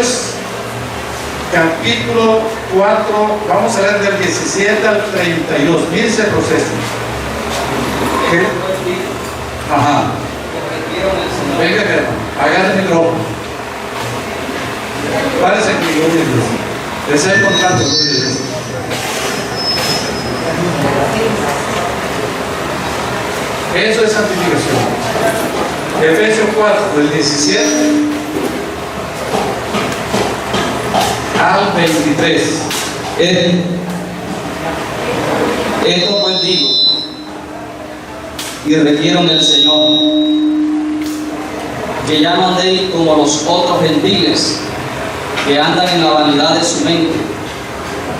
Efesios capítulo 4, vamos a leer del 17 al 32. Mire ese proceso. ¿Qué? Ajá. Venga, hermano, agarre el micrófono. Párese conmigo, les he encontrado. Eso es santificación. Efesios 4, del 17 al 23. Esto pues digo y requiero en el Señor, que ya no andéis como los otros gentiles que andan en la vanidad de su mente,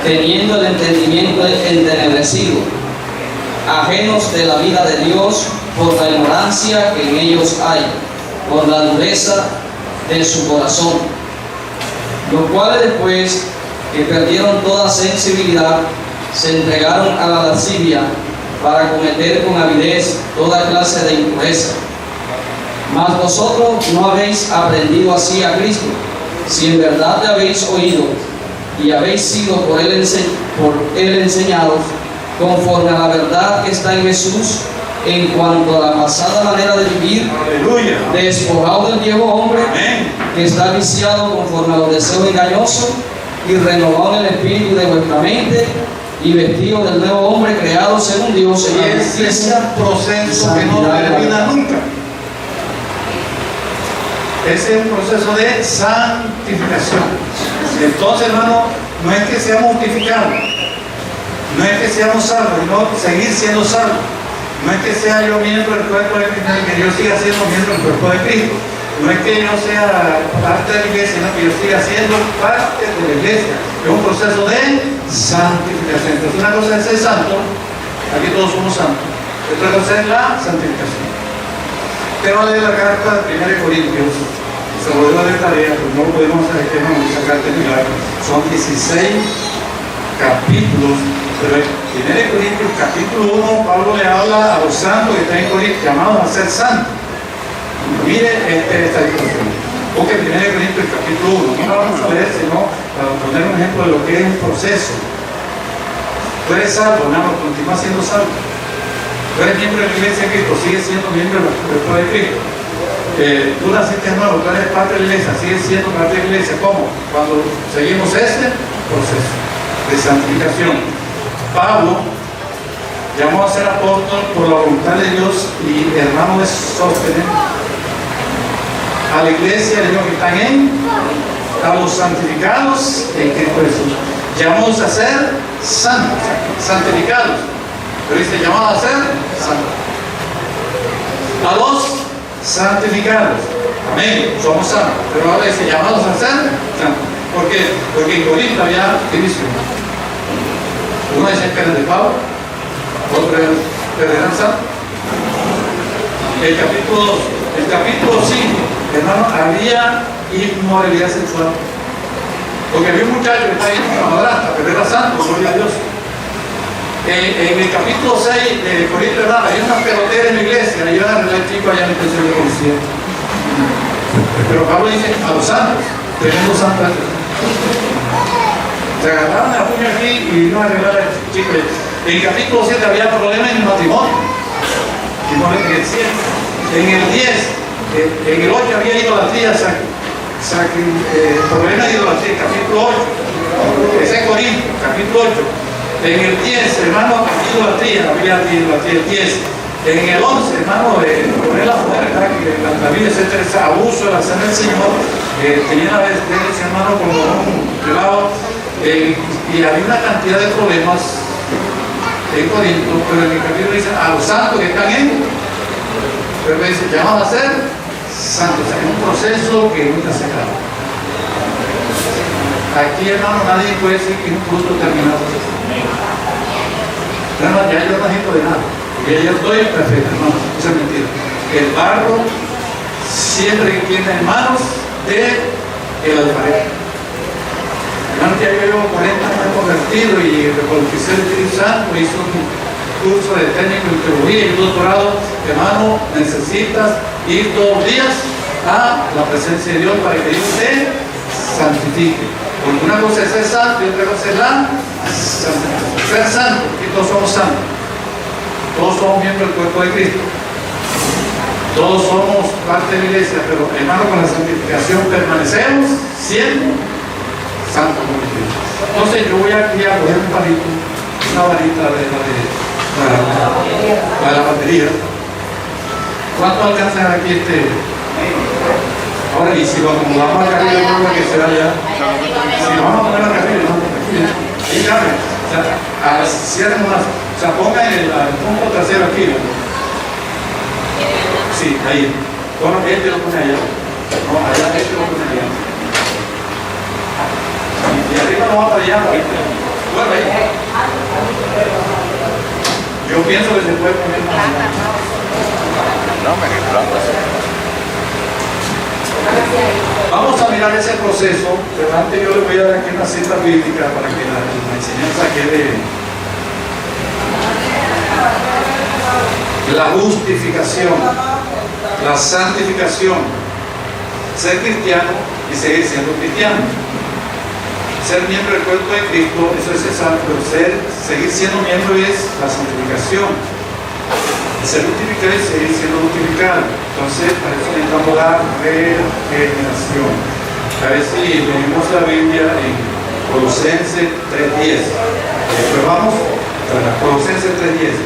teniendo el entendimiento entenebrecido, ajenos de la vida de Dios por la ignorancia que en ellos hay, por la dureza de su corazón, los cuales después que perdieron toda sensibilidad, se entregaron a la lascivia para cometer con avidez toda clase de impureza. Mas vosotros no habéis aprendido así a Cristo, si en verdad le habéis oído y habéis sido por él enseñados, conforme a la verdad que está en Jesús, en cuanto a la pasada manera de vivir. Aleluya. Despojado del viejo hombre, Amén, que está viciado conforme a los deseos engañosos, y renovado en el espíritu de vuestra mente, y vestido del nuevo hombre creado según Dios en la y ese es justicia un proceso que no santidad y termina verdad. nunca. Ese es un proceso de santificación. Entonces, hermano, no es que seamos justificados, no es que seamos salvos, sino seguir siendo salvos. No es que sea yo miembro del cuerpo de Cristo, que yo siga siendo miembro del cuerpo de Cristo. No es que yo sea parte de la iglesia, sino que yo siga siendo parte de la iglesia. Es un proceso de santificación. Entonces, una cosa es ser santo, aquí todos somos santos. Otra cosa es la santificación. Usted va a leer la carta de 1 Corintios, se lo debo de tarea, pero no lo podemos hacer aquí, no, esa carta es muy larga. Son 16 capítulos, pero en 1 Corintios capítulo 1, Pablo le habla a los santos que están en Corintios, llamados a ser santos. Mire esta discusión. Busque 1 Corintios capítulo 1, no la vamos a leer, sino para poner un ejemplo de lo que es un proceso. Tú eres salvo, hermano, continúa siendo salvo. Tú eres miembro de la iglesia de Cristo, sigues siendo miembro del cuerpo de Cristo. Tú naciste nuevo, tú eres parte de la iglesia, sigues siendo parte de la iglesia. ¿Cómo? Cuando seguimos este proceso de santificación. Pablo llamó a ser apóstol por la voluntad de Dios y hermano de Sóstenes a la iglesia, le dijo que están a los santificados en Cristo Jesús. Llamamos a ser santos, santificados. Pero dice, llamados a ser santos. A los santificados. Amén. Somos santos. Pero ahora dice, llamados a ser santos. ¿Por qué? Porque en Corinto había división. Uno decía que era de Pablo, otro era de santo. El capítulo 5, hermano, había inmoralidad sexual. Porque había un muchacho que estaba yendo a la madrastra, pero era santo, gloria a Dios. En el capítulo 6 de Corinto, hermano, hay una pelotera en la iglesia, le iban a arreglar el chico allá en el tercer de policía. Pero Pablo dice, a los santos, tremendo santos. Se agarraron la puña aquí y vino a arreglar el chico. En el capítulo 7 había problemas en el matrimonio. Y no le crecía. En el 10, en el 8 había idolatría, problemas de idolatría, capítulo 8. Ese es Corinto, capítulo 8. En el 10, hermano, idolatría, había idolatría, el 10. En el 11, hermano, poner la mujer, la Biblia se interesa, abuso de la cena del Señor, tenía la vez hermano, como un privado, y había una cantidad de problemas en Corinto, pero en el capítulo dice, a los santos que están en, pero dice, llamados a ser santos, o sea, es un proceso que nunca se acaba. Aquí, hermano, nadie puede decir que es un fruto terminado. Hermano, ya yo no necesito de nada, porque ya yo estoy perfecto, hermano, esa es mentira. El barro siempre queda en manos de el alfarero. Hermano, ya yo llevo 40 años convertido y reconquisté el Espíritu Santo, hice un curso de técnico en teología y un doctorado. Hermano, necesitas ir todos los días a la presencia de Dios para que Dios te santifique. Porque una cosa es ser santo y otra cosa es la santificación. Ser santo, y todos somos santos. Todos somos miembros del cuerpo de Cristo. Todos somos parte de la iglesia, pero hermano, con la santificación permanecemos siendo santos como Cristo. Entonces yo voy aquí a coger un palito, una varita para la batería. ¿Cuánto alcanzan aquí Ahora, y si lo acomodamos acá arriba, no que se vaya. Si lo vamos a poner acá arriba, no, ahí cabe. O sea, cierren más. O sea, pongan el punto trasero aquí. Sí, ahí. Bueno, este lo pone allá. No, allá, este lo pone allá. Y arriba no va para allá. Bueno, ahí. Yo pienso que se puede poner más allá. No, me recuerdo. Vamos a mirar ese proceso, pero antes yo les voy a dar aquí una cita bíblica para que la enseñanza quede. La justificación, la santificación, ser cristiano y seguir siendo cristiano. Ser miembro del cuerpo de Cristo, eso es ser santo, pero seguir siendo miembro es la santificación. Ser justificado y seguir siendo justificado. Entonces, para eso necesitamos la regeneración. A ver si leemos la Biblia en Colosenses 3:10. Después vamos a Colosenses 3:10.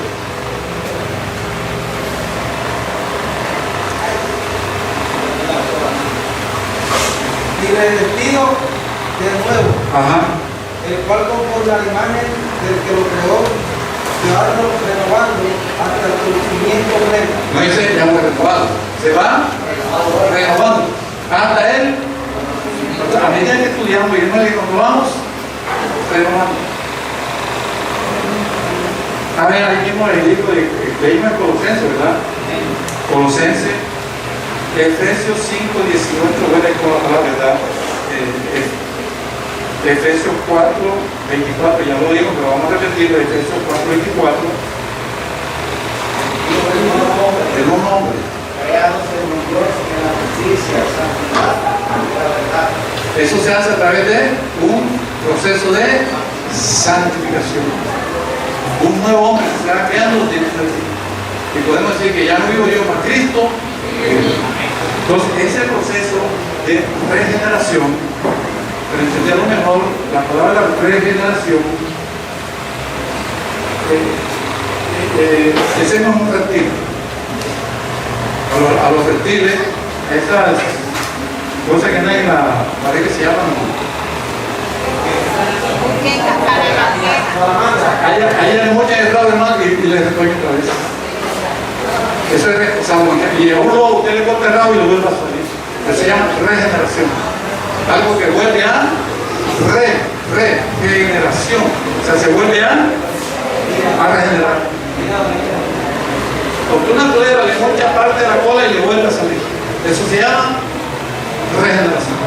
Y revestido de nuevo, Ajá. el cual conforme a la imagen del que lo creó, llevarlo renovando hasta el conocimiento pleno. No dice ya fue renovado, se va renovando hasta él. A medida que estudiamos y cuando vamos renovando. A ver, ahí mismo el libro de leímos en Colosenses, ¿verdad? Colosenses, Efesios 5:18, voy a leer con la verdad. Efesios 4:24, ya lo digo, pero vamos a repetirlo. Efesios 4:24. El un hombre Creados en Dios en la justicia, santidad y la verdad. Eso se hace a través de un proceso de santificación. Un nuevo hombre se va creando dentro de ti. Y podemos decir que ya no vivo yo, para Cristo. Entonces, ese proceso de regeneración, para entenderlo mejor, la palabra regeneración, ese no es un reptil. A los reptiles, estas cosas que hay en la pared que se llaman ahí hay muchas errores, hermano, y les retoño otra vez. Eso es salmón. Y a uno usted le corta el rabo y lo vuelve a salir. Eso se llama regeneración. Algo que vuelve a regeneración. O sea, se vuelve a regenerar. Porque una culebra le mocha parte de la cola y le vuelve a salir. Eso se llama regeneración.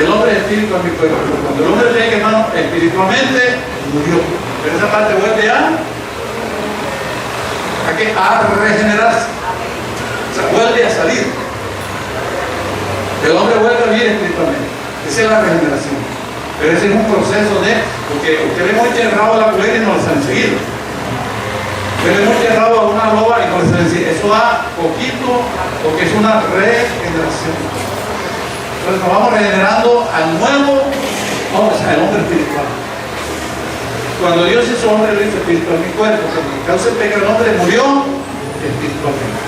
El hombre es espíritu a mi cuerpo. Cuando el hombre llega, hermano, espiritualmente murió. Pero esa parte vuelve a regenerarse. O sea, vuelve a salir. El hombre vuelve a vivir espiritualmente. Esa es la regeneración. Pero ese es un proceso porque usted le mocha el rabo a la culebra y no lo sale enseguida. Usted le mocha el rabo a una loba y no le sale enseguida. Eso da poquito porque es una regeneración. Entonces nos vamos regenerando al nuevo hombre, o sea, el hombre espiritual. Cuando Dios hizo hombre, lo hizo espiritual. Mi cuerpo, porque causa el pecado, el hombre murió espiritualmente.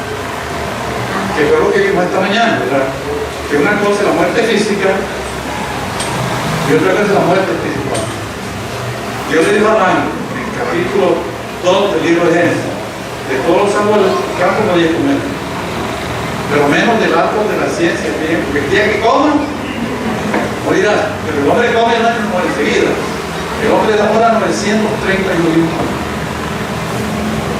Que fue lo que vimos esta mañana, ¿verdad? Que una cosa es la muerte física y otra cosa es la muerte espiritual. Dios le dijo a Adán, en el capítulo 2 del libro de Génesis, de todos los árboles del campo podía comer, pero menos del árbol de la ciencia, porque el día que coman, morirás. Pero el hombre come y no muere enseguida. El hombre demora 931 años.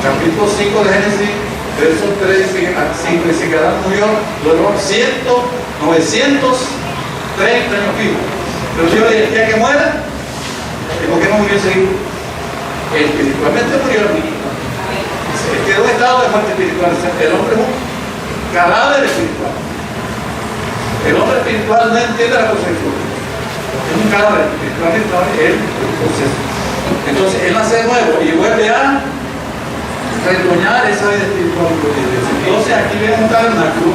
Capítulo 5 de Génesis, versos 3 a 5, dice que Adán murió, duró 930 años vivo. Pero Dios le dice, el día que muera, ¿y por qué no murió enseguida? Espiritualmente murió el niño. Quedó en estado de muerte espiritual. El hombre es un cadáver espiritual. El hombre espiritual no entiende la cosa. Es un cadáver, él, entonces él nace de nuevo y vuelve a retoñar esa vida espiritual de Dios. Entonces aquí viene un tabernáculo.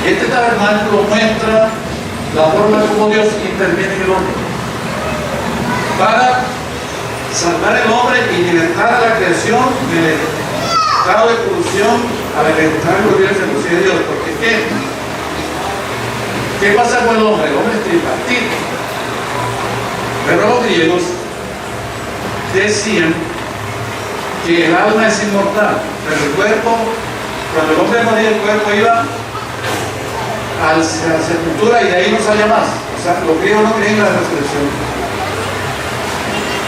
Este tabernáculo muestra la forma como Dios interviene en el hombre para salvar el hombre y libertar a la creación del estado de corrupción al ejecutar el gobierno de Dios. Porque ¿qué pasa con el hombre? El hombre es tripartito. Pero los griegos decían que el alma es inmortal, pero el cuerpo, cuando el hombre moría, el cuerpo iba a la sepultura y de ahí no salía más. O sea, los griegos no creen en la resurrección.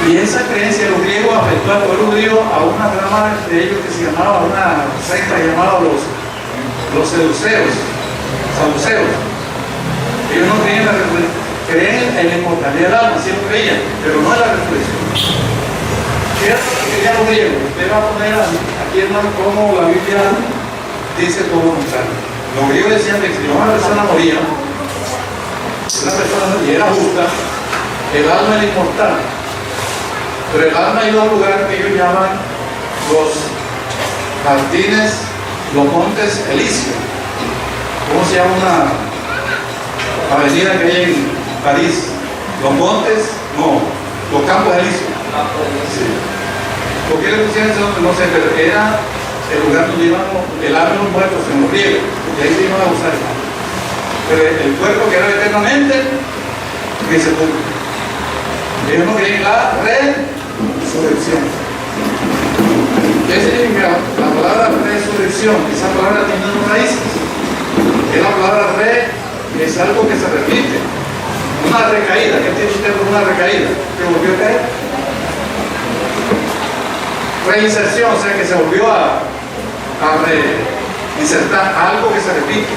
Y esa creencia de los griegos afectó al pueblo judío a una rama de ellos que se llamaba, una secta llamada los saduceos. Ellos no creían en la resurrección, creen en la inmortalidad del alma, sí lo creían, pero no en la resurrección. ¿Qué es lo que querían los griegos? Usted va a poner aquí, hermano, como la Biblia dice todo lo contrario. Los griegos decían que si una persona moría, y era justa, el alma era inmortal. Pero el alma iba a un lugar que ellos llaman los jardines, los montes Elíseos. ¿Cómo se llama una avenida que hay en París? Los montes, no, los campos Elíseos. Sí. ¿Por qué le pusieron eso? No sé, pero era el lugar donde iban el alma de los muertos en los griegos, y ahí se iban a usar. Pero el cuerpo que era eternamente, que se puso. Ellos no creen la resurrección. ¿Qué significa la palabra resurrección? Esa palabra tiene dos raíces. Es la palabra es algo que se repite. Una recaída. ¿Qué tiene usted con una recaída? ¿Que volvió a caer? Reinserción, o sea que se volvió a reinsertar algo que se repite.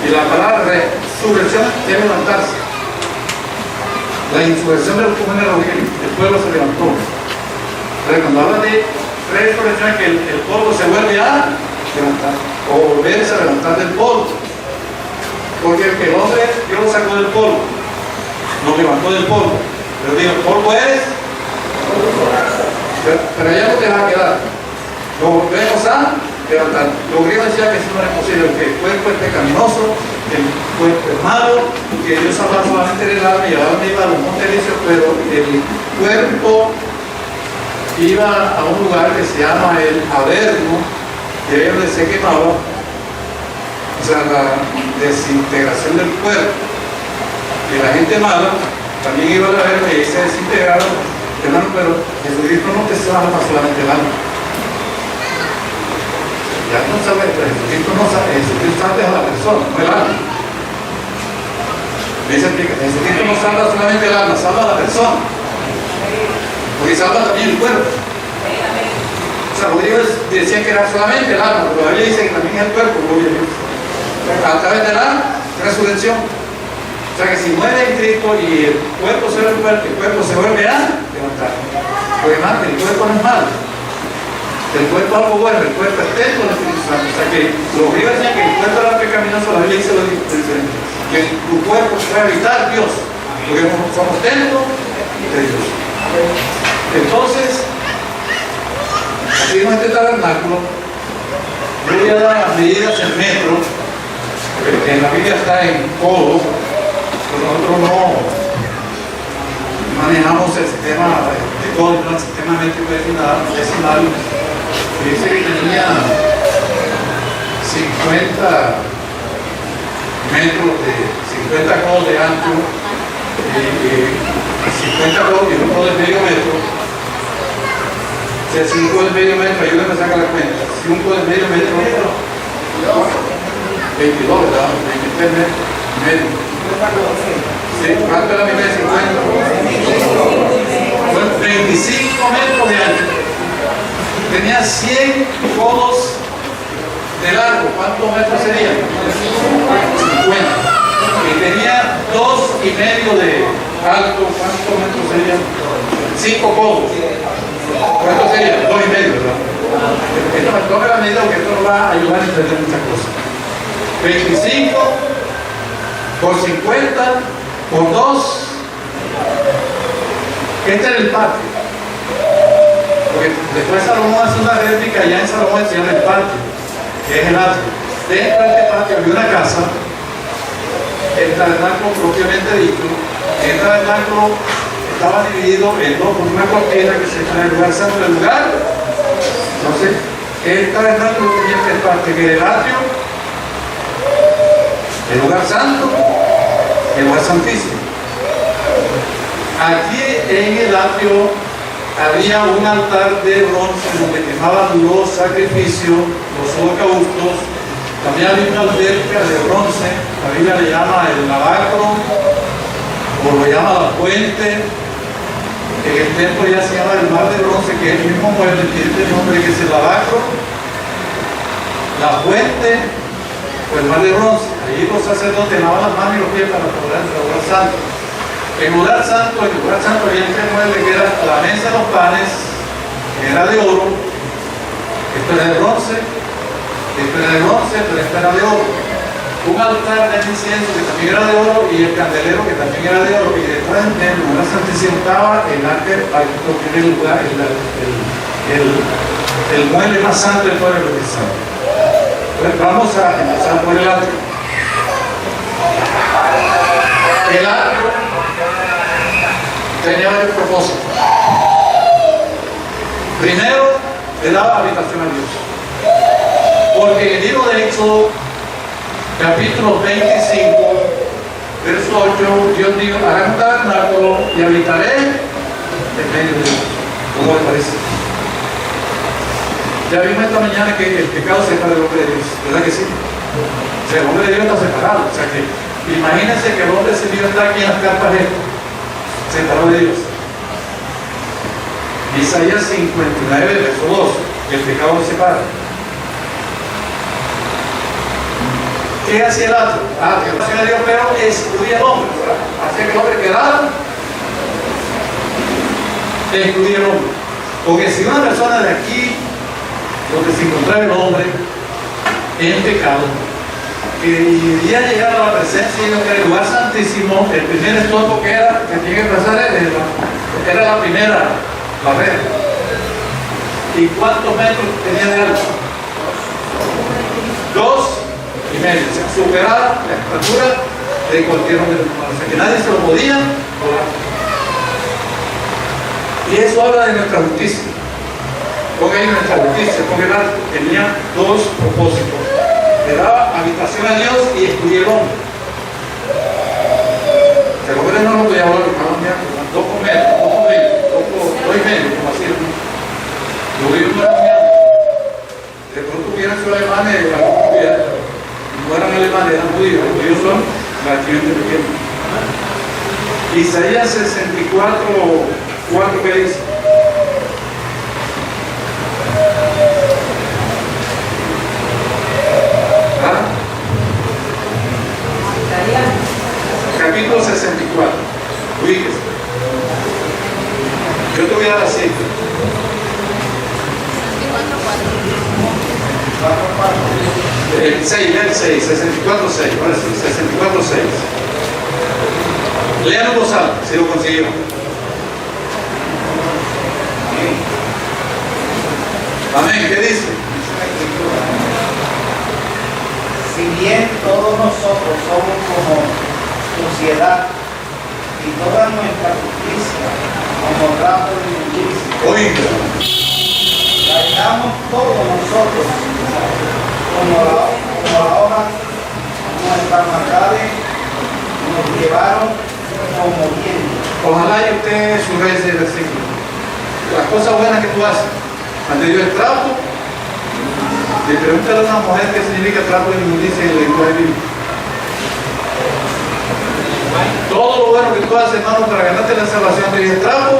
Y la palabra resurrección es levantarse. La insurrección de los comunes el pueblo se levantó. Pero cuando habla de resurrección es que el polvo se vuelve a levantar o volverse a levantar del polvo. Porque el hombre Dios lo sacó del polvo, nos levantó del polvo. Pero digo, el polvo es, pero allá no te va a quedar. Lo volvemos a levantar. Los griegos decían que eso no era posible, que el cuerpo es pecaminoso, que el cuerpo es malo, que Dios hablaba solamente del alma y el alma iba a los montes Elíseos, pero el cuerpo iba a un lugar que se llama el Averno, que es donde se quemaba, o sea, la desintegración del cuerpo. Y la gente mala también iba al Averno y ahí se desintegraron, hermano, pero Jesucristo no te salva solamente el alma. Ya no sabe, Jesucristo no sabe, Jesucristo salva a la persona, no el alma. Dice que Jesucristo no salva solamente el alma, salva a la persona. Porque salva también el cuerpo. O sea, los griegos decían que era solamente el alma, pero la Biblia dice que también es el cuerpo, a través de la resurrección. O sea que si muere en Cristo y el cuerpo se vuelve a levantar. Porque más, el cuerpo no es malo. El cuerpo es algo bueno, el cuerpo es templo del Espíritu Santo. O sea que los griegos decían que el cuerpo era pecaminoso, la Biblia dice lo diferente. Que tu cuerpo puede habitar Dios, porque somos templo de Dios. Entonces, aquí en este tabernáculo, yo voy a dar las medidas en metro, en la Biblia está en codo, pero nosotros no manejamos el sistema de codo, el sistema métrico decimal. Dice que tenía 50 metros de 50 codos de ancho y 50 codos y un codo de medio metro. O sea, si un codo de medio metro, ayúdenme a sacar la cuenta. Si un codo de medio metro, 22, ¿verdad? 23 metros, medio. Sí, ¿cuánto era mi medio? 50. Bueno, 25 metros de ancho. Tenía 100 codos de largo. ¿Cuántos metros serían? 50. Y tenía 2,5 de alto. ¿Cuántos metros serían? 5 codos. ¿Cuánto sería? 2,5, ¿verdad? Esto me toca la medida porque esto nos va a ayudar a entender muchas cosas. 25 por 50 por 2. Este era el patio. Porque después Salomón hace una réplica, ya en Salomón se llama el patio, que es el atrio. Dentro de este patio había una casa, el tabernáculo propiamente dicho. El tabernáculo estaba dividido en 2 por una cortina que se llama el lugar santo del lugar. Entonces, el tabernáculo tenía 3 partes, que era el atrio, el lugar santo, el lugar santísimo. Aquí en el atrio había un altar de bronce donde quemaban los sacrificios, los holocaustos. También había una alberca de bronce, la Biblia le llama el lavacro, o lo llama la fuente. En el templo ya se llama el mar de bronce, que es el mismo mueble, tiene el nombre que es el lavacro. La fuente, o el mar de bronce. Allí los sacerdotes lavaban las manos y los pies para poder entrar al lugar santo. En el lugar santo había 3 muebles, que era la mesa de los panes, que era de oro. Esto era de bronce, esto era de bronce, pero esto era de oro. Un altar de incienso que también era de oro y el candelero que también era de oro. Y detrás del lugar santísimo estaba el ángel, lo que era el lugar, el mueble más santo de todo el lugar santo. Entonces vamos a empezar por el atrio. El atrio tenía varios propósitos. Primero, le daba habitación a Dios. Porque en el libro de Éxodo, capítulo 25, verso 8, Dios dijo: haré un tabernáculo y habitaré en medio de ellos. ¿Cómo le parece? Ya vimos esta mañana que el pecado separa del hombre de Dios, ¿verdad que sí? O sea, el hombre de Dios está separado. O sea que imagínense que el hombre de Dios está aquí en las carpas separado de Dios. Isaías 59, verso 2, el pecado nos separa. ¿Qué hacía el atrio? Que hacía Dios, pero excluía al hombre, ¿verdad? Hacía que el hombre quedara, excluía al hombre. Porque si una persona de aquí, donde se encontraba el hombre en pecado, quería llegar a la presencia de Dios, que era el lugar santísimo, el primer estorbo que tenía que pasar era la primera barrera. ¿Y cuántos metros tenía de alto? 2,5. O sea, superaba la estatura de cualquier hombre humano. O sea, que nadie se lo podía volar. Y eso habla de nuestra justicia. Porque ahí nuestra justicia, porque tenía 2 propósitos. Le daba habitación a Dios y excluía al hombre. O sea, los hombres no lo podían volar, como 2 metros, 2,5, como así. Los judíos no eran muy altos. De pronto hubieran sido alemanes, no eran alemanes, eran judíos. Los judíos son relativamente pequeños. Isaías 64, 4, ¿qué dice? Capítulo 64. Ubíquese. Yo te voy a dar así. 6, 64, 6. Ahora sí, 64, 6. Lean en voz alta, si lo consiguieron. Amén. ¿Qué dice? Si bien todos nosotros somos como suciedad y toda nuestra justicia como trapo de inmundicia, Oiga. caigamos todos nosotros como la hoja, nuestras maldades nos llevaron como viento. Ojalá y usted subraye ese versículo. Las cosas buenas que tú haces. Ante Dios el trapo. Le pregunta a una mujer qué significa trapo de inmundicia en el lenguaje bíblico. Todo lo bueno que tú haces, hermano, para ganarte la salvación, te dice trapo.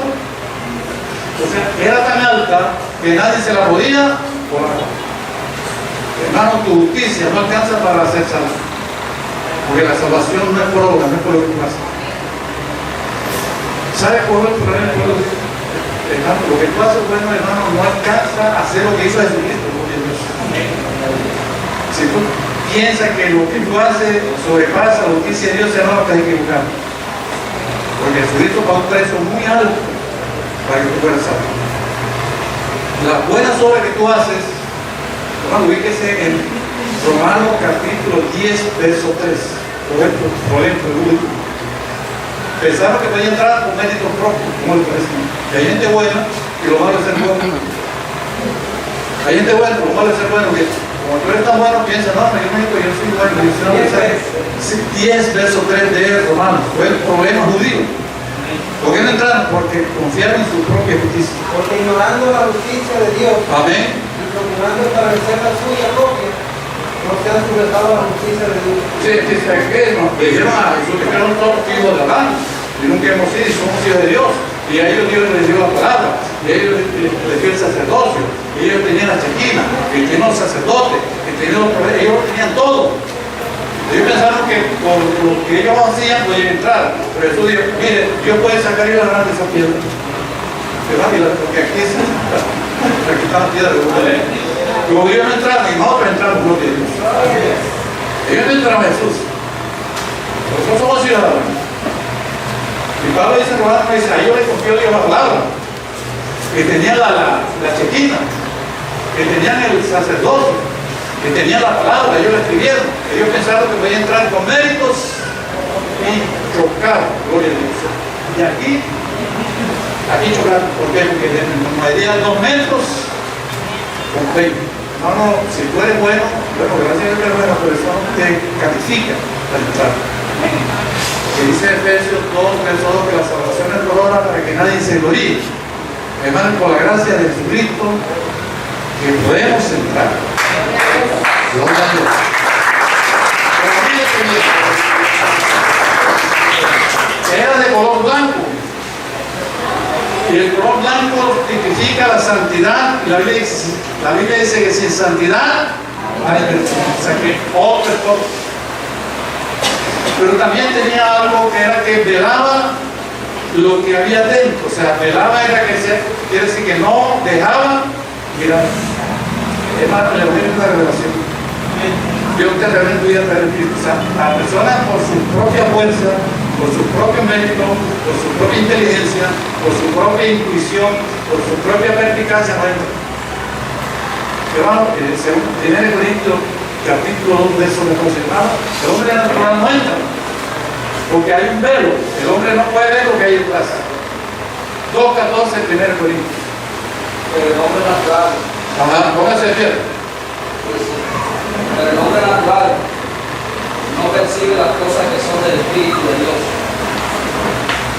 O sea, era tan alta que nadie se la podía volar. Hermano, tu justicia no alcanza para ser salvo. Porque la salvación no es por obra, no es por lo que tú haces. ¿Sabes cuál es el problema? Hermano, lo que tú haces, bueno, hermano, no alcanza a hacer lo que hizo Jesucristo. Si tú piensas que lo que tú haces sobrepasa la justicia de Dios, hermano, estás equivocado. Jesucristo pagó un precio muy alto para que tú fueras salvo. Las buenas obras que tú haces, hermano, ubíquese en Romanos capítulo 10, verso 3. Por ejemplo, pensaron que podía entrar con méritos propios, como el presidente. Que hay gente buena y lo malo es ser bueno. Hay gente buena, lo malo es ser bueno. Que como tú eres tan bueno, piensa, no, yo soy bueno. 10, verso 3 de Romanos. Fue el problema judío. ¿Por qué no entraron? Porque confiaron en su propia justicia. Porque ignorando la justicia de Dios Amén. y procurando establecer la suya propia, no se han sujetado a la justicia de Dios. Sí, ¿sabes qué? Nos dijeron a Jesús que eran todos hijos de Adán. Y nunca hemos sido, y somos hijos de Dios. Y a ellos Dios les dio la palabra. Y a ellos les dio el sacerdocio. Y ellos tenían la chequina. Y tenían los sacerdotes. Y tenían los profetas. Ellos tenían todo. Ellos pensaron que por lo que ellos hacían podían entrar. Pero Jesús dijo, mire, Dios puede sacar y agarrar de esa piedra. Porque aquí está la piedra de Jerusalén. Los judíos no entraron y nosotros entramos por lo que Dios. Ellos no entraron a Jesús. Nosotros somos ciudadanos. Y Pablo dice en Romanos, dice, a ellos les confió Dios la palabra. Que tenían la chequina. Que tenían el sacerdocio. Que tenían la palabra, ellos la escribieron. Ellos pensaron que podían entrar con méritos y chocar, gloria a Dios. Y aquí chocar, ¿por qué? Porque en medían 2 metros con 20. No, si tú eres bueno, gracias a Dios que eres bueno, pero eso no te califica para entrar. Que dice Efesios 2, que la salvación es por obra para que nadie se gloríe. Hermano, por la gracia de Jesucristo, que podemos entrar. Gloria a Dios. Era de color blanco. Y el color blanco tipifica la santidad. Y la Biblia dice que sin santidad hay persona. O sea que otro es todo. Pero también tenía algo que era que velaba lo que había dentro. O sea, velaba era que quiere decir que no dejaba mirar. Es más, le voy a dar una revelación. Dios te revela tu vida para el Espíritu Santo. La persona por su propia fuerza, por su propio mérito, por su propia inteligencia, por su propia intuición, por su propia perspicacia no entra. Hermano, según 1 Corintios capítulo 2, verso 14, el hombre natural no entra, porque hay un velo. El hombre no puede ver lo que hay detrás. 2.14, 1 Corintios. Pero el hombre natural, Póngase de pie. pero el hombre natural no percibe las cosas que son del Espíritu de Dios,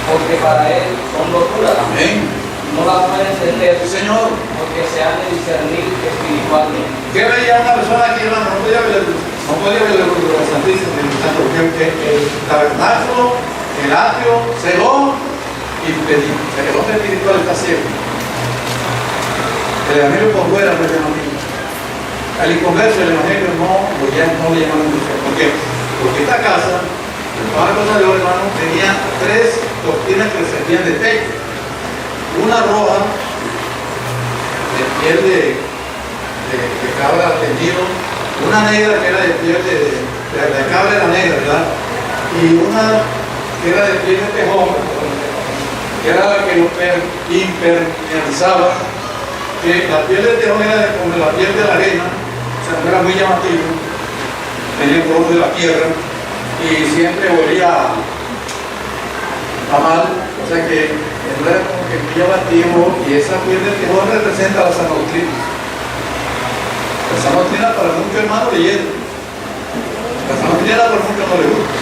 porque para él son locuras. Amén. No las puede entender, Sí, Señor. porque se han de discernir espiritualmente. ¿Qué veía una persona aquí, hermano? No podía ver los santísimos, porque el tabernáculo, el atrio, cegó y impedido. O sea, el hombre espiritual está ciego. El evangelio por fuera no es llamamiento. Al inconverso, el evangelio no le llaman atención. ¿Por qué? Porque esta casa, toda la cosa de hoy, hermano, tenía 3 doctrinas que le servían de techo. Una roja, de piel de cabra teñido, una negra que era de piel de cabra era negra, ¿verdad? Y una que era de piel de tejón, que era la que lo impermeabilizaba, que la piel de tejón era como la piel de la arena, o sea, no era muy llamativo, tenía el color de la tierra y siempre olía a mal, o sea que era como que muy llamativo, y esa piel de tejón representa la sana doctrina. La sana doctrina para muchos hermanos le llega. La sana doctrina para muchos no le gusta.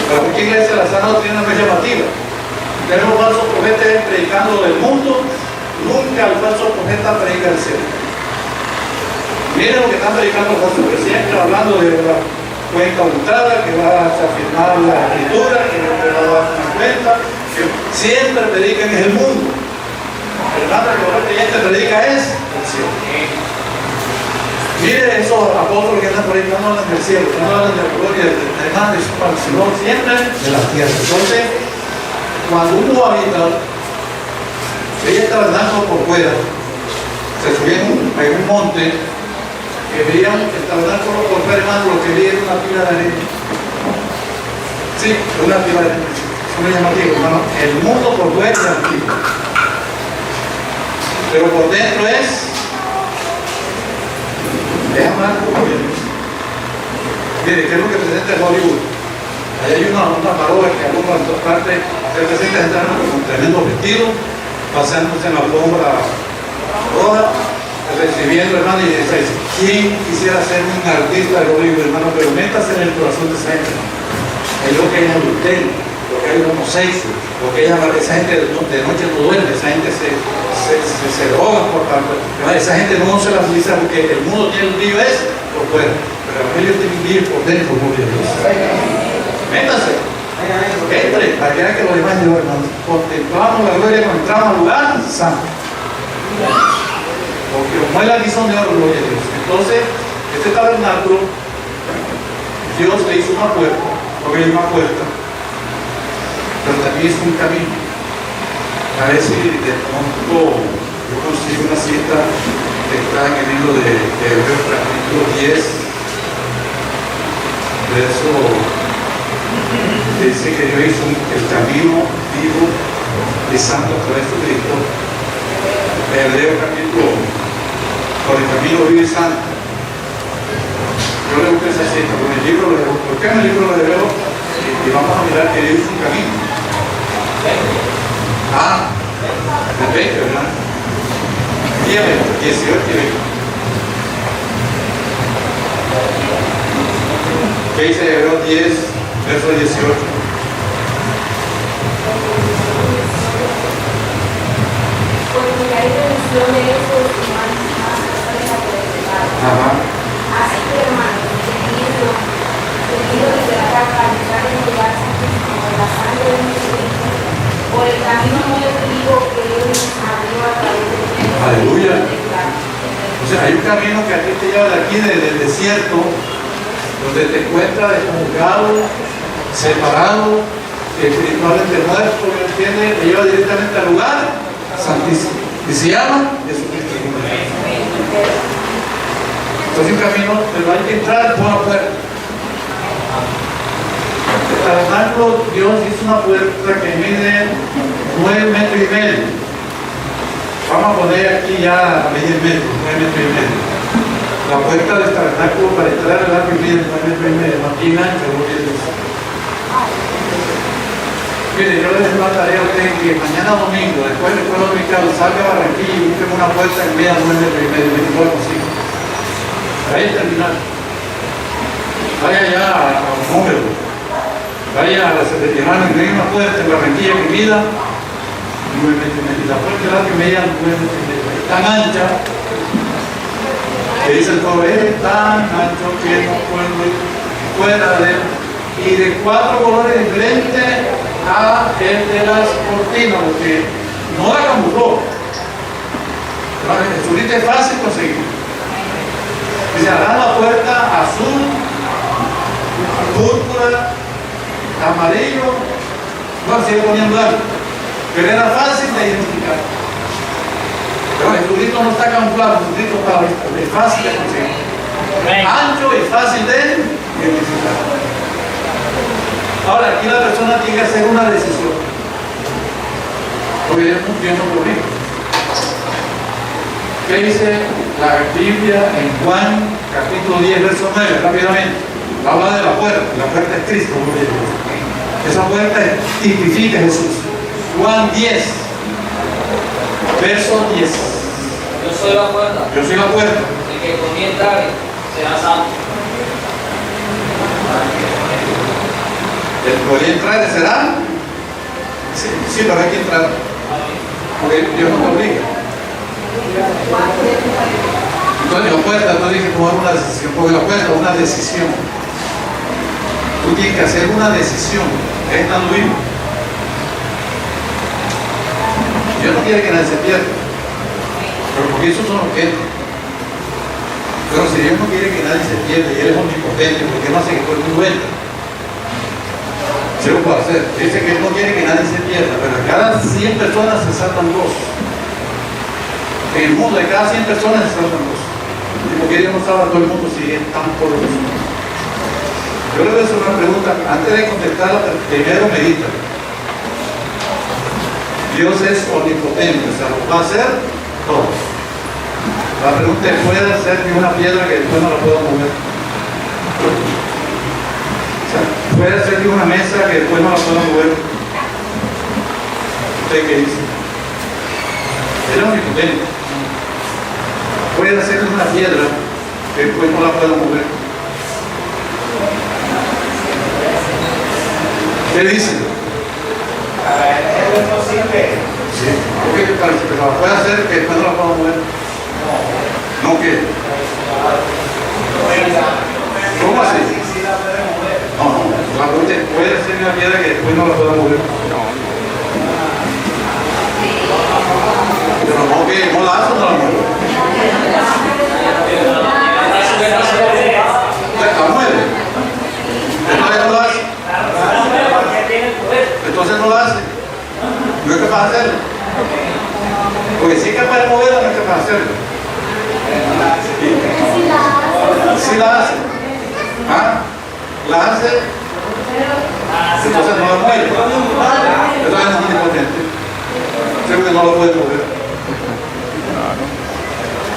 Para mucha iglesia la sana doctrina no es llamativa. Tenemos falsos profetas predicando del mundo, nunca el falso profeta predica del cielo. Miren lo que están predicando los falsos presidentes, hablando de la cuenta ultrada, que va a afirmar la escritura, que no va a dar una cuenta, que siempre predican es el mundo. El hermano que el creyente predica es el cielo. Miren esos apóstoles que están por ahí, no hablan del cielo, no hablan de la gloria del hermano de su padre, sino siempre de la tierra. Entonces, cuando uno habita, ella estaba andando por fuera, se subía en un monte, que veían que estaba andando por fuera, hermano, lo que veía era una pila de arena. Sí, una pila de arena. Muy llamativo, hermano. El mundo por fuera es antiguo, pero por dentro es amargo. Mire, ¿qué es lo que presenta Hollywood? Ahí hay una parodia que algunas partes representa entrando con un tremendo vestido, pasándose en la alfombra roja, recibiendo, hermano, y dice, ¿quién quisiera ser un artista de Hollywood, hermano? Pero métase en el corazón de esa gente, hermano. Es lo que hay en adulterio, lo que hay en homosexual, lo que hay en esa gente de noche no duerme, esa gente se droga por tanto. Esa gente no se la utiliza porque el mundo tiene un lío es por fuera, pero el evangelio tiene un lío por dentro, como Dios. Métase, entre, para que vean que los demás Dios, hermano. Contemplamos la gloria cuando entramos al lugar santo. Porque como es la visión de oro, gloria a Dios. Entonces, este tabernáculo, Dios le hizo una puerta, porque hay una puerta, pero también es un camino. A ver si de pronto yo consigo una cita que está en el libro de Hebreos capítulo 10, verso, dice que Dios hizo el camino vivo y santo a través de Cristo. Hebreos capítulo 1, por el camino vivo y santo. Yo le busqué esa cita, con el libro de Hebreos, busqué en el libro de Hebreos y vamos a mirar que Dios hizo un camino. El 20, ¿verdad? 10, 18 y 20. ¿Qué dice Hebreos 10, verso 18? Porque hay revisión de esos humanos más Ajá. así que, hermanos, tenido desde la carta al entrar en el lugar santísimo de la sangre de Jesucristo, por el camino muy vivo que Dios nos abrió a través de Cristo. Aleluya. O sea, hay un camino que a ti te lleva de aquí, del desierto, donde te encuentras desconjugado, separado, espiritualmente muerto, ¿me entiendes? Te lleva directamente al lugar santísimo. Y se llama Jesucristo. Entonces un camino, pero hay que entrar por la puerta. El tabernáculo, Dios hizo una puerta que mide 9 metros y medio. Vamos a poner aquí ya a medir metro, 9 metros y medio. La puerta del tabernáculo para entrar al arco mide 9 metros y medio, más bien ancho, Mire, yo les dejo una tarea a ustedes que mañana domingo, después del pueblo dominicano, salga a Barranquilla y busquen una puerta que mida 9 metros y medio, 29,5. Ahí terminar. Vaya ya a un número. Vaya a la secretaria y una puerta en Barranquilla que mida 9 metros y medio. La puerta del arco media 9 metros y medio. Es tan ancha que dice el pueblo, es tan ancho que no puedo ir fuera de él. Y de 4 colores diferentes a el de las cortinas, porque no la camufló. El azulita es fácil conseguir. Dice, harán la puerta azul, púrpura, amarillo, no, sigue poniendo algo, pero era fácil de identificar. Pero el azulito no está camuflado, el azulito es fácil de conseguir. Ancho y fácil de identificar. Ahora, aquí la persona tiene que hacer una decisión, porque Dios no publica. ¿Qué dice la Biblia en Juan capítulo 10, verso 9? Rápidamente. Habla de la puerta es Cristo. Esa puerta tipifica a Jesús. Juan 10, verso 10. Yo soy la puerta. Yo soy la puerta. El que por mí entrare será salvo. ¿El podría entrar será? Sí, pero hay que entrar. Porque Dios no te obliga. Entonces la puerta, tú tienes que tomar una decisión, porque la puerta es una decisión. Tú tienes que hacer una decisión, estando vivo. Dios no quiere que nadie se pierda, pero porque esos son los que entran. Pero si Dios no quiere que nadie se pierda y Él es omnipotente, porque no hace que todo el mundo entre. ¿Sí lo puede hacer? Dice que Él no quiere que nadie se pierda, pero de cada 100 personas se saltan 2. En el mundo de cada 100 personas se saltan 2. Y porque Dios no salva a todo el mundo si es tan poderoso. Yo le voy a hacer una pregunta, antes de contestarla, primero medita. Dios es omnipotente, o sea, lo puede hacer todo. La pregunta es, ¿puede hacer que una piedra que después no la puedo mover? O sea, ¿puede hacer que una mesa que después no la puedo mover? ¿Usted qué dice? Él es omnipotente. Puede hacer que una piedra que después no la puedo mover. ¿Qué dice? Para él es posible. Sí, ¿por qué parece que la puede hacer que después no la puedo mover? No, ¿qué? ¿Cómo así? Sí, la puede mover. No, la pregunta es, ¿puede hacer una piedra que después no la pueda mover? Pero no, que no la hace o no la mueve. La mueve. Entonces no la hace. Entonces no la hace. No es capaz de hacerlo. Porque si es capaz de moverla, no es capaz de hacerlo. Sí la hace. ¿Ah? La hace. Entonces no la mueve. Entonces no es omnipotente. Seguro que no lo puede mover.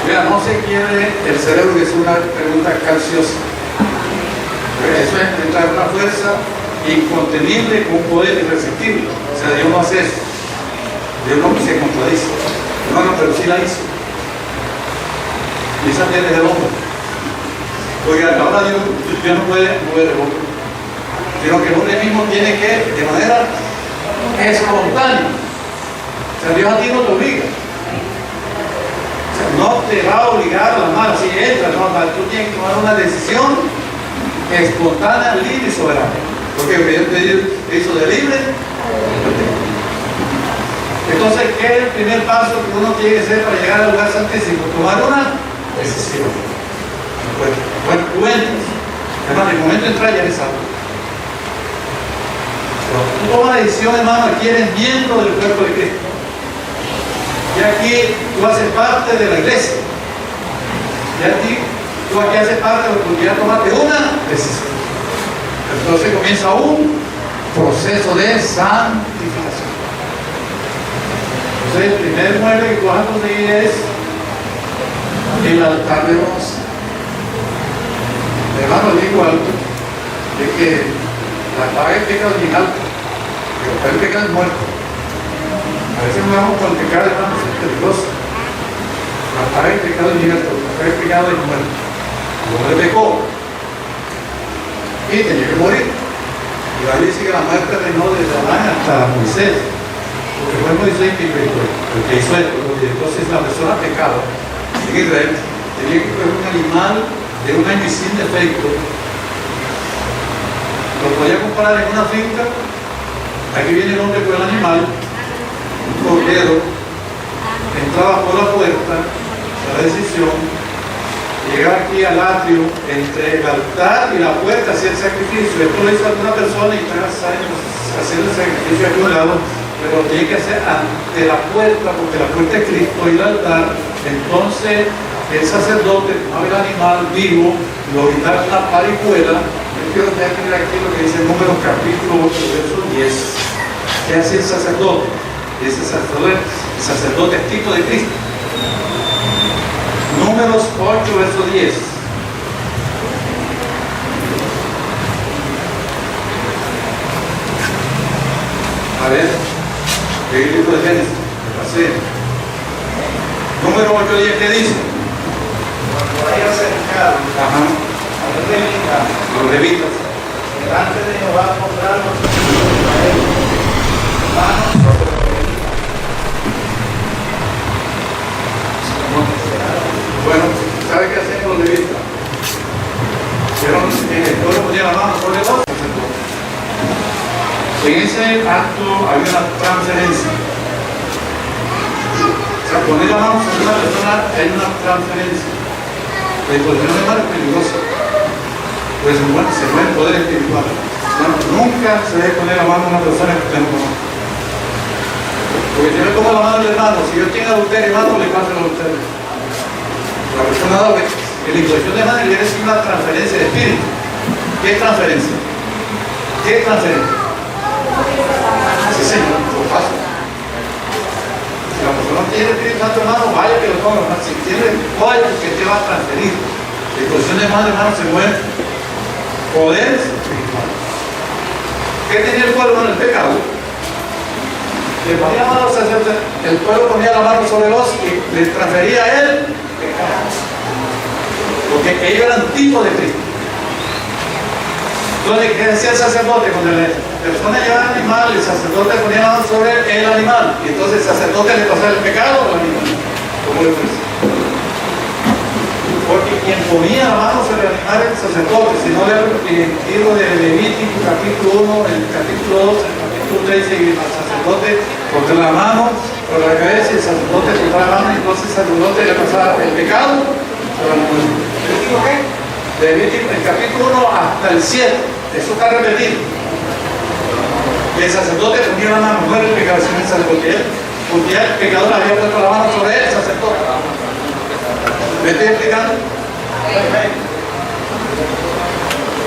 Mira, no se quiere el cerebro, que es una pregunta calciosa. Eso es entrar en una fuerza incontenible con un poder irresistible. O sea, Dios no hace eso. Dios no se contradice. No, pero sí la hizo. Y esa piedra es del hombre. Porque ahora Dios no puede mover el hombre, sino que el hombre mismo tiene que, de manera espontánea. O sea, Dios a ti no te obliga. O sea, no te va a obligar a la mala. Si entra, no, tú tienes que tomar una decisión espontánea, libre y soberana. Porque Dios te hizo de libre. Entonces, ¿qué es el primer paso que uno tiene que hacer para llegar al lugar santísimo? Tomar una decisión. Bueno, tú entras. Hermano, en el momento de entrar ya eres salvo. Tú tomas la decisión, hermano, aquí eres miembro del cuerpo de Cristo. Y aquí tú haces parte de la iglesia. Y aquí tú aquí haces parte de la oportunidad de tomarte una decisión. Entonces comienza un proceso de santificación. Entonces el primer mueble que tú vas a conseguir es el altar de bronce. Hermano, digo algo, de que la paga del pecado es bien alta, pero el pecado es muerto. A veces nos vamos con el pecado, hermano, es peligroso. La paga del pecado es bien alta, la paga del pecado es muerto. El hombre pecó y tenía que morir. Y la Biblia dice que la muerte reinó desde Adán hasta Moisés, porque fue Moisés que hizo esto. Entonces la persona pecaba en Israel tenía que coger un animal de un año y sin defecto, lo podía comprar en una finca. Aquí viene el hombre con el animal, un cordero, entraba por la puerta, la decisión, llegaba aquí al atrio, entre el altar y la puerta, hacía el sacrificio. Esto lo hizo alguna persona y está haciendo el sacrificio aquí a un lado, pero lo tiene que hacer ante la puerta, porque la puerta es Cristo y el altar. Entonces el sacerdote tomaba el animal vivo, lo quitaba en una parihuela. Yo quiero tener aquí lo que dice Números capítulo 8, verso 10. ¿Qué hacía el sacerdote? Ese sacerdote es tipo de Cristo. Números 8, verso 10. A ver, el libro de Génesis, Número 8, 10, ¿qué dice? Cuando haya acercado Ajá. a los levitas, delante de Jehová pondrán los a ellos, manos sobre los levitas. bueno, ¿sabe qué hacían los levitas? El pueblo ponía la mano sobre los sacerdotes. En ese acto había una transferencia. O sea, poner la mano sobre una persona hay una transferencia. La imposición de mano es peligrosa. Pues se mueve el poder espiritual. Bueno, nunca se debe poner la mano a una persona que usted no conoce. Porque si yo le pongo la mano al hermano, si yo tengo adulterio, hermano, le pasa el adulterio. La persona ha dado que la imposición de mano quiere decir una transferencia de espíritu. ¿Qué es transferencia? ¿Qué es transferencia? Sí, señor, lo fácil. no tiene Espíritu Santo, hermano, vaya que lo tome, hermano. Si tiene, vaya que te va a transferir. La disposición de mano, hermano, se mueve poderes espirituales. ¿Qué tenía el pueblo en el pecado? Le ponía la mano, el pueblo ponía la mano sobre los y le transfería a él pecado. Porque ellos eran tipo de Cristo. Entonces, ¿qué decía el sacerdote? Cuando la persona llevaba el animal, el sacerdote ponía la mano sobre el animal. Y entonces el sacerdote le pasaba el pecado al animal. ¿Cómo le parece? Porque quien ponía la mano sobre el animal era el sacerdote. Si no, le el libro de Levítico, capítulo 1, el capítulo 2, el capítulo 3, y el sacerdote ponía la mano sobre la cabeza y el sacerdote ponía la mano y entonces el sacerdote le pasaba el pecado al animal. ¿Levítico qué? Levítico, el capítulo 1 hasta el 7. Eso está repetido. El sacerdote ponía la mano, no era el pecado, sino el sacerdote. Porque ya el pecador había puesto la mano sobre él, el sacerdote. ¿Me estoy explicando?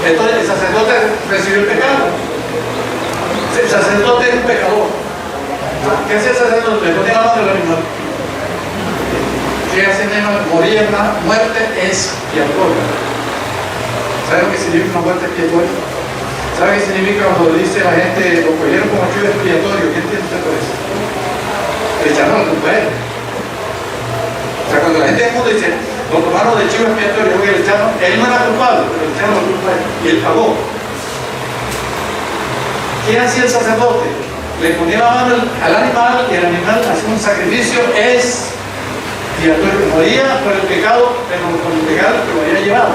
Entonces el sacerdote recibió el pecado. El sacerdote es un pecador. ¿Qué hace el sacerdote? Le ponía la mano del animal. ¿Qué hace el animal? Moría una muerte expiatoria. ¿Sabe lo que significa una muerte expiatoria? ¿Sabe qué significa cuando dice la gente, lo cogieron como chivo expiatorio? ¿Qué entiende usted por eso? Le echaron al culpable. O sea, cuando la gente del mundo dice, lo tomaron de chivo expiatorio, porque le echaron, él no era culpable, pero le echaron al culpable. Y él pagó. ¿Qué hacía el sacerdote? Le ponía la mano al animal y el animal hacía un sacrificio expiatorio. Moría por el pecado, pero por el pecado que lo había llevado.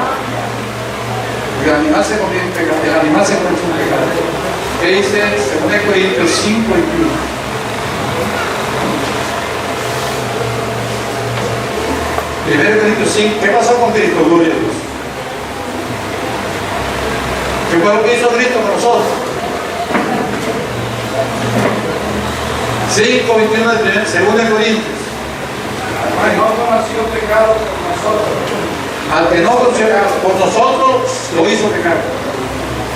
El animal se convierte en pecado, el animal se convierte en pecado. ¿Qué dice? Se pone Corintios 5:21. 1 Corintios 5. ¿Qué pasó con Cristo? Gloria a Dios. ¿Qué fue lo que hizo Cristo con nosotros? 5:21 de 2 Corintios. No conoció pecado por nosotros, Al que no conoció por nosotros, lo hizo pecar.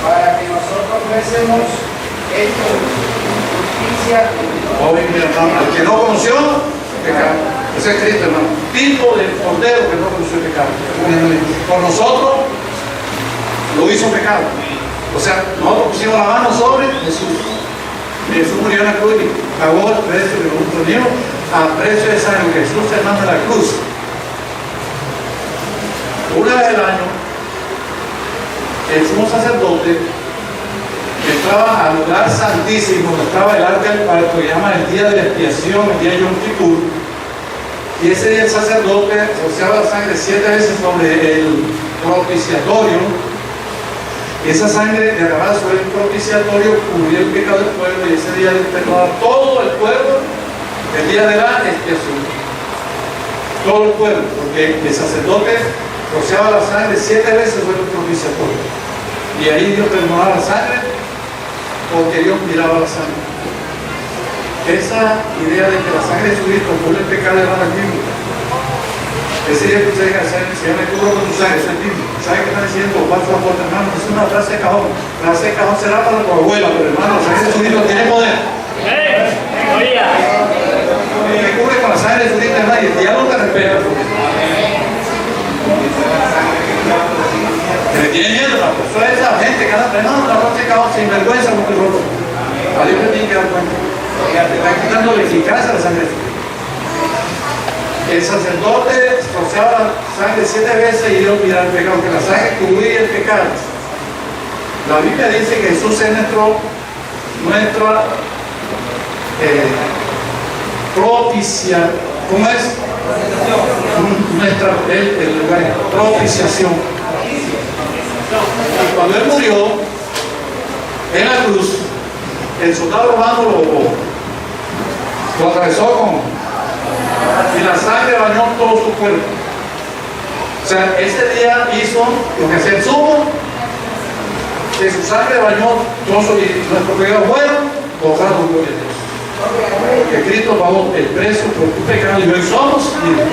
para que nosotros fuésemos hechos justicia de Dios. Oye, mi hermano, al que no conoció, pecado. Ese es Cristo, hermano. Tipo de cordero que no conoció pecado. Por nosotros, lo hizo pecado. O sea, nosotros pusimos la mano sobre Jesús. Jesús murió en la cruz y pagó el precio de nosotros niños a precio de sangre. Jesús se manda a la cruz. Una vez al año, el sumo sacerdote entraba al lugar santísimo, donde estaba el arca del pacto, que llama el día de la expiación, el día de Yom Kippur. Y ese día el sacerdote rociaba la sangre 7 veces sobre el propiciatorio. Y esa sangre derramada sobre el propiciatorio cubría el pecado del pueblo, y ese día le perdonaba todo el pueblo el día de la expiación. Todo el pueblo, porque el sacerdote rociaba la sangre 7 veces sobre el propiciatorio. Y ahí Dios perdonaba la sangre porque Dios miraba la sangre. Esa idea de que la sangre de su Cristo cubre el pecado de la bíblica. Ese día que usted diga, Señor, me cubro con tu sangre, eso es bíblico. ¿Sabe qué está diciendo? Paso a fuerte, hermano. Es una frase de cajón. Frase de cajón será para tu abuela, pero hermano, la sangre de su Cristo tiene poder. Y me cubre con la sangre de su Cristo, hermano, y ya no te respeta. Que le tiene miedo, hermano. Eso es la gente que anda frenando la frase de cajón sin vergüenza con el roto. A Dios le tiene que dar cuenta. Está quitando la eficacia de la sangre de su Cristo. El sacerdote rociaba la sangre 7 veces y Dios miraba el pecado, que la sangre cubría el pecado. La Biblia dice que Jesús es nuestra propicia, ¿cómo es? Nuestra propiciación. Y cuando Él murió en la cruz, el soldado romano lo atravesó y la sangre bañó todo su cuerpo. O sea, ese día hizo lo que hacía el sumo, que su sangre bañó todo su, y nuestros pecados fueron borrados, gloria a Dios. Porque Cristo pagó el precio por tu pecado y hoy somos libres.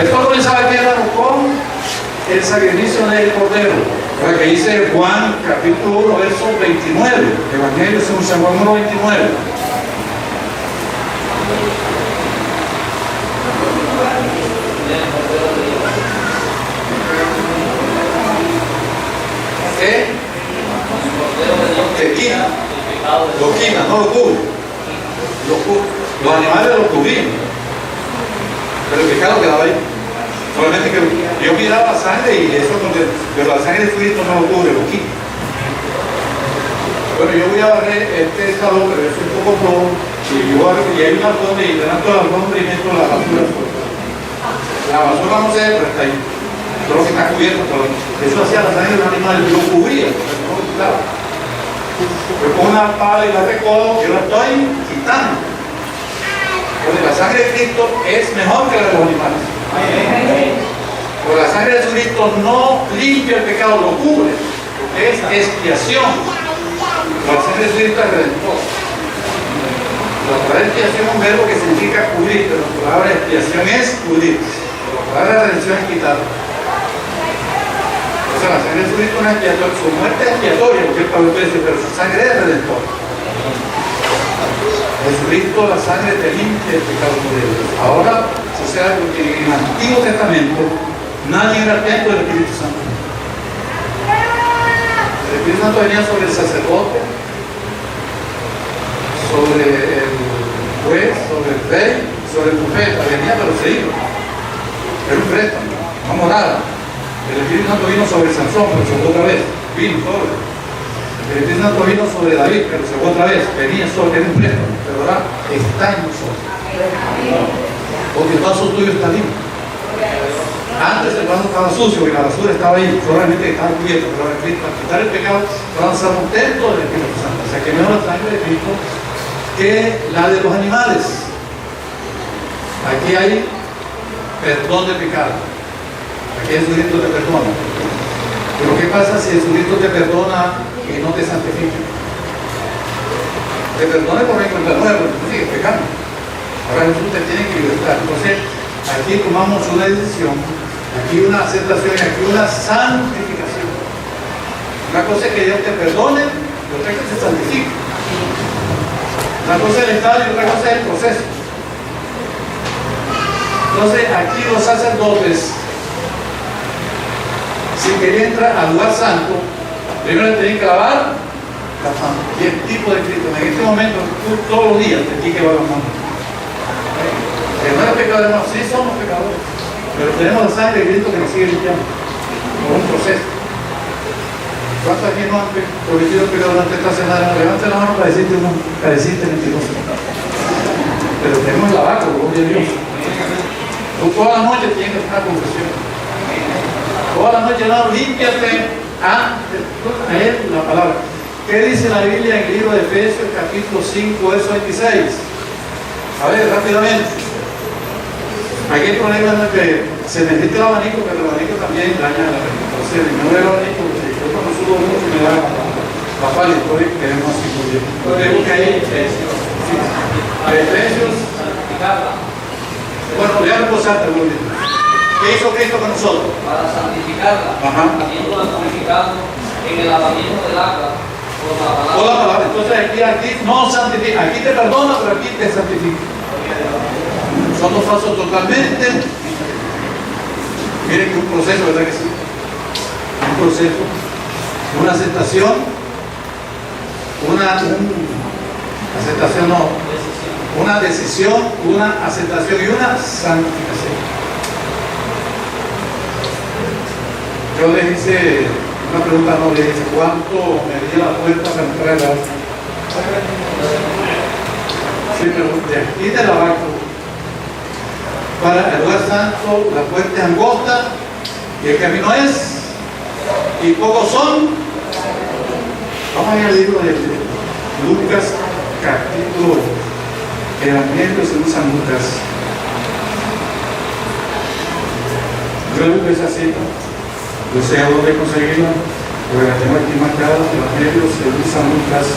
Esto comenzaba aquí, hermano, con el sacrificio del Cordero. Para que dice Juan capítulo 1, verso 29. Evangelio según San Juan 1, 29. quita, no lo cubre. Los animales lo cubrían, pero el pecado quedaba ahí. Solamente que yo miraba la sangre y eso, pero la sangre de Cristo no lo cubre, lo quita. Bueno, yo voy a barrer este salón, pero es un poco flojo, y hay un alfombra y levanto el alfombra y meto la basura. La basura no sé, pero está ahí. Todo lo que está cubierto, eso hacía la sangre de un animal, lo cubría, no lo quitaba. Yo pongo una pala y la recojo, yo la estoy quitando. Porque la sangre de Cristo es mejor que la de los animales. Porque la sangre de Cristo no limpia el pecado, lo cubre. Es expiación. La sangre de Cristo es redentor. La palabra expiación es un verbo que significa cubrir, pero la palabra expiación es cubrir. La palabra redención es quitar. O sea, la sangre de Cristo no es expiatoria, su muerte es expiatoria, porque el Pablo dice, pero su sangre es redentor. Jesucristo, la sangre te limpia el pecado por ellos. Ahora sucede algo que en el Antiguo Testamento nadie era el templo del Espíritu Santo. El Espíritu Santo venía sobre el sacerdote, sobre el juez, sobre el rey, sobre el profeta. Venía, pero se iba. Era un préstamo, no morada. El Espíritu Santo vino sobre Sansón, pero se fue otra vez. Vino sobre. El Espíritu Santo vino sobre David, pero se fue otra vez. Venía sobre, era un préstamo, pero ahora está en nosotros. Porque el vaso tuyo está limpio. Antes el vaso estaba sucio y la basura estaba ahí, solamente estaba cubierto, pero ahora para quitar el pecado, avanzamos dentro del Espíritu Santo. O sea que mejor la sangre de Cristo que la de los animales. Aquí hay perdón de pecado. Aquí Jesucristo te perdona. Pero ¿qué pasa si Jesucristo te perdona y no te santifica? Te perdona por encontrar nuevo, pero tú sigues pecando. Ahora Jesús te tiene que libertar. Entonces, aquí tomamos una decisión, aquí una aceptación y aquí una santificación. Una cosa es que Dios te perdone y otra es que te santifique. Una cosa es el estado y otra cosa es el proceso. Entonces, aquí los sacerdotes, si querían entrar al lugar santo, primero tenían que lavar las manos. Y el tipo de Cristo, en este momento, tú todos los días te tienes que lavar las manos. Que no es pecado, no, sí somos pecadores, pero tenemos la sangre de Cristo que nos sigue limpiando por un proceso. ¿Cuántos aquí no han cometido pecado durante esta semana? Levanten la mano para decirte uno, para decirte mentiroso. Pero tenemos la vaca, gloria a Dios. Tú toda la noche tienes que hacer una confesión. Toda la noche, no, límpiate antes de leer la palabra. ¿Qué dice la Biblia en el libro de Efesios, capítulo 5, verso 26? A ver, rápidamente. Aquí el problema es que se necesita el abanico, pero el abanico también daña la mente. Entonces, no el abanico, porque yo cuando subo mucho me da la pálida, por ahí queremos así muy bien. Entonces, busca ahí Efesios. Bueno, lean por alto, muy bien. ¿Qué hizo Cristo con nosotros? Para santificarla, habiéndola purificado en el lavamiento del agua por la palabra. Por la palabra. Entonces, aquí no santifica, aquí te perdona, pero aquí te santifica. Son dos pasos totalmente. Miren que un proceso, ¿verdad que sí? Un proceso, una aceptación, una decisión, una aceptación y una santificación. Yo le hice una pregunta, no le dice ¿cuánto me di la puerta para entrar al auto? Sí, pero de aquí de la barco para el lugar santo, la puerta es angosta y el camino es, y pocos son. Vamos a ir al libro de Lucas, capítulo, el Evangelio según San Lucas. Yo busqué esa cita, yo sé a dónde conseguirla, porque la tengo aquí marcada, el Evangelio según San Lucas,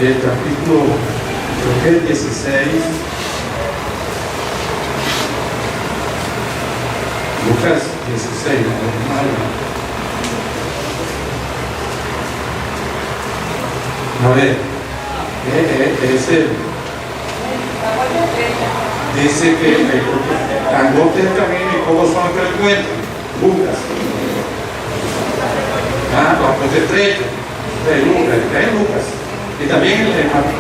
el capítulo, creo que es 16. Lucas 16, a ver, dice que angosto es el camino y pocos son los que lo encuentran. Lucas. Cuando se estrecha, Lucas, está en Lucas. Y también el de Marcos.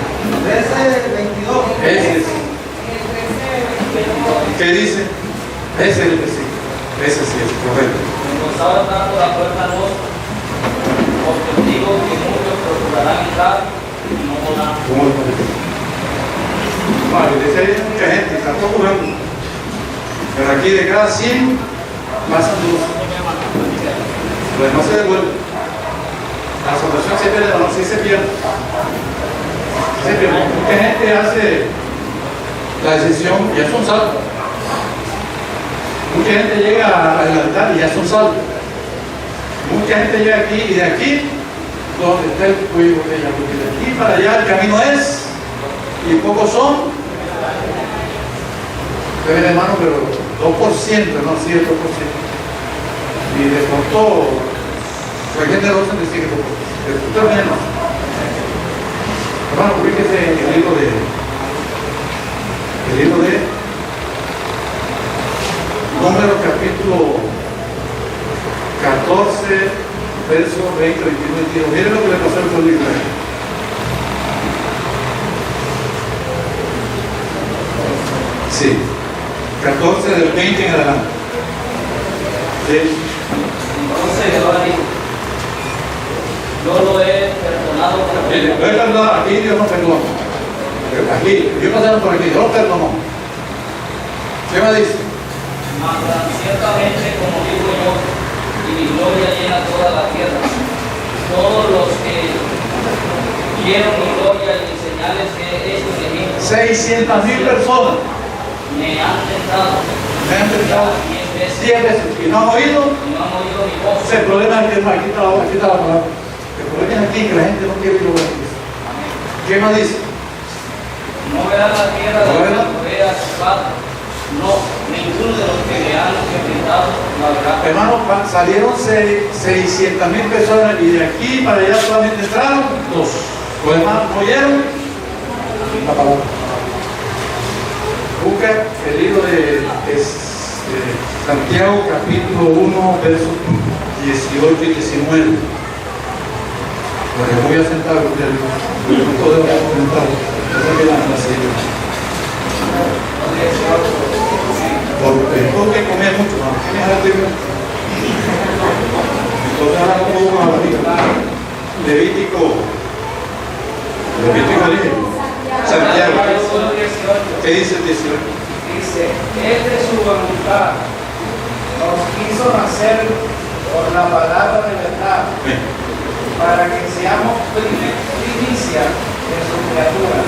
13:22. Ese es. ¿Qué dice? Ese es el versículo. Ese sí es correcto. Cuando estaba entrando la puerta al bosque, porque os digo que muchos procurarán entrar y no podrán. ¿Cómo lo parece? Vale, dice hay mucha gente, está procurando. Pero aquí de cada 100 pasan 2. Lo demás se devuelve. La salvación se pierde, no, sí se pierde. Se pierde. Mucha gente hace la decisión y ya son salvos. Mucha gente llega al altar y ya son salvos. Mucha gente llega aquí y de aquí donde está el fuego de ella, porque de aquí para allá el camino es y pocos son. Ustedes ven, hermano, pero 2%, no, sí, el 2%. Y le contó, fue generoso en decir que le contó menos. Hermano, ubíquese en el libro de Números capítulo 14, verso 20, 21, 22. Miren lo que le pasó al pueblo de Israel. Sí, 14 del 20 en adelante. Sí. Entonces Jehová dijo, yo lo he perdonado por Mire, lo he perdonado, aquí Dios no perdona. Aquí, Dios pasaron por aquí, Dios lo perdonó. ¿Qué me dice? Mas ciertamente, como digo yo, y mi gloria llena toda la tierra, todos los que vieron mi gloria y mis señales que he hecho en Egipto 600,000 personas me han tentado me han tentado 10 veces 10 veces y no han oído. y no han oído mi voz. El problema es que aquí está la palabra. El problema es aquí que la gente no quiere oír lo que dice. ¿Qué más dice? No verán la tierra de Bueno. la Corea espada. No, ninguno de los que me han enfrentado la verá. Hermano, salieron 600,000 personas y de aquí para allá solamente entraron 2. Los demás no oyeron la palabra. Busca el libro de Santiago capítulo 1 versos 18 y 19. Porque voy a sentar porque no podemos comentar. Eso que la serie. Porque tengo que comer mucho, ¿no? ¿Quién es el libro? Entonces ahora como vamos a la Levítico dije. Santiago. ¿Qué dice el 18? Dice, es de su voluntad, nos quiso nacer por la palabra de verdad, Bien. para que seamos primicia de su criatura.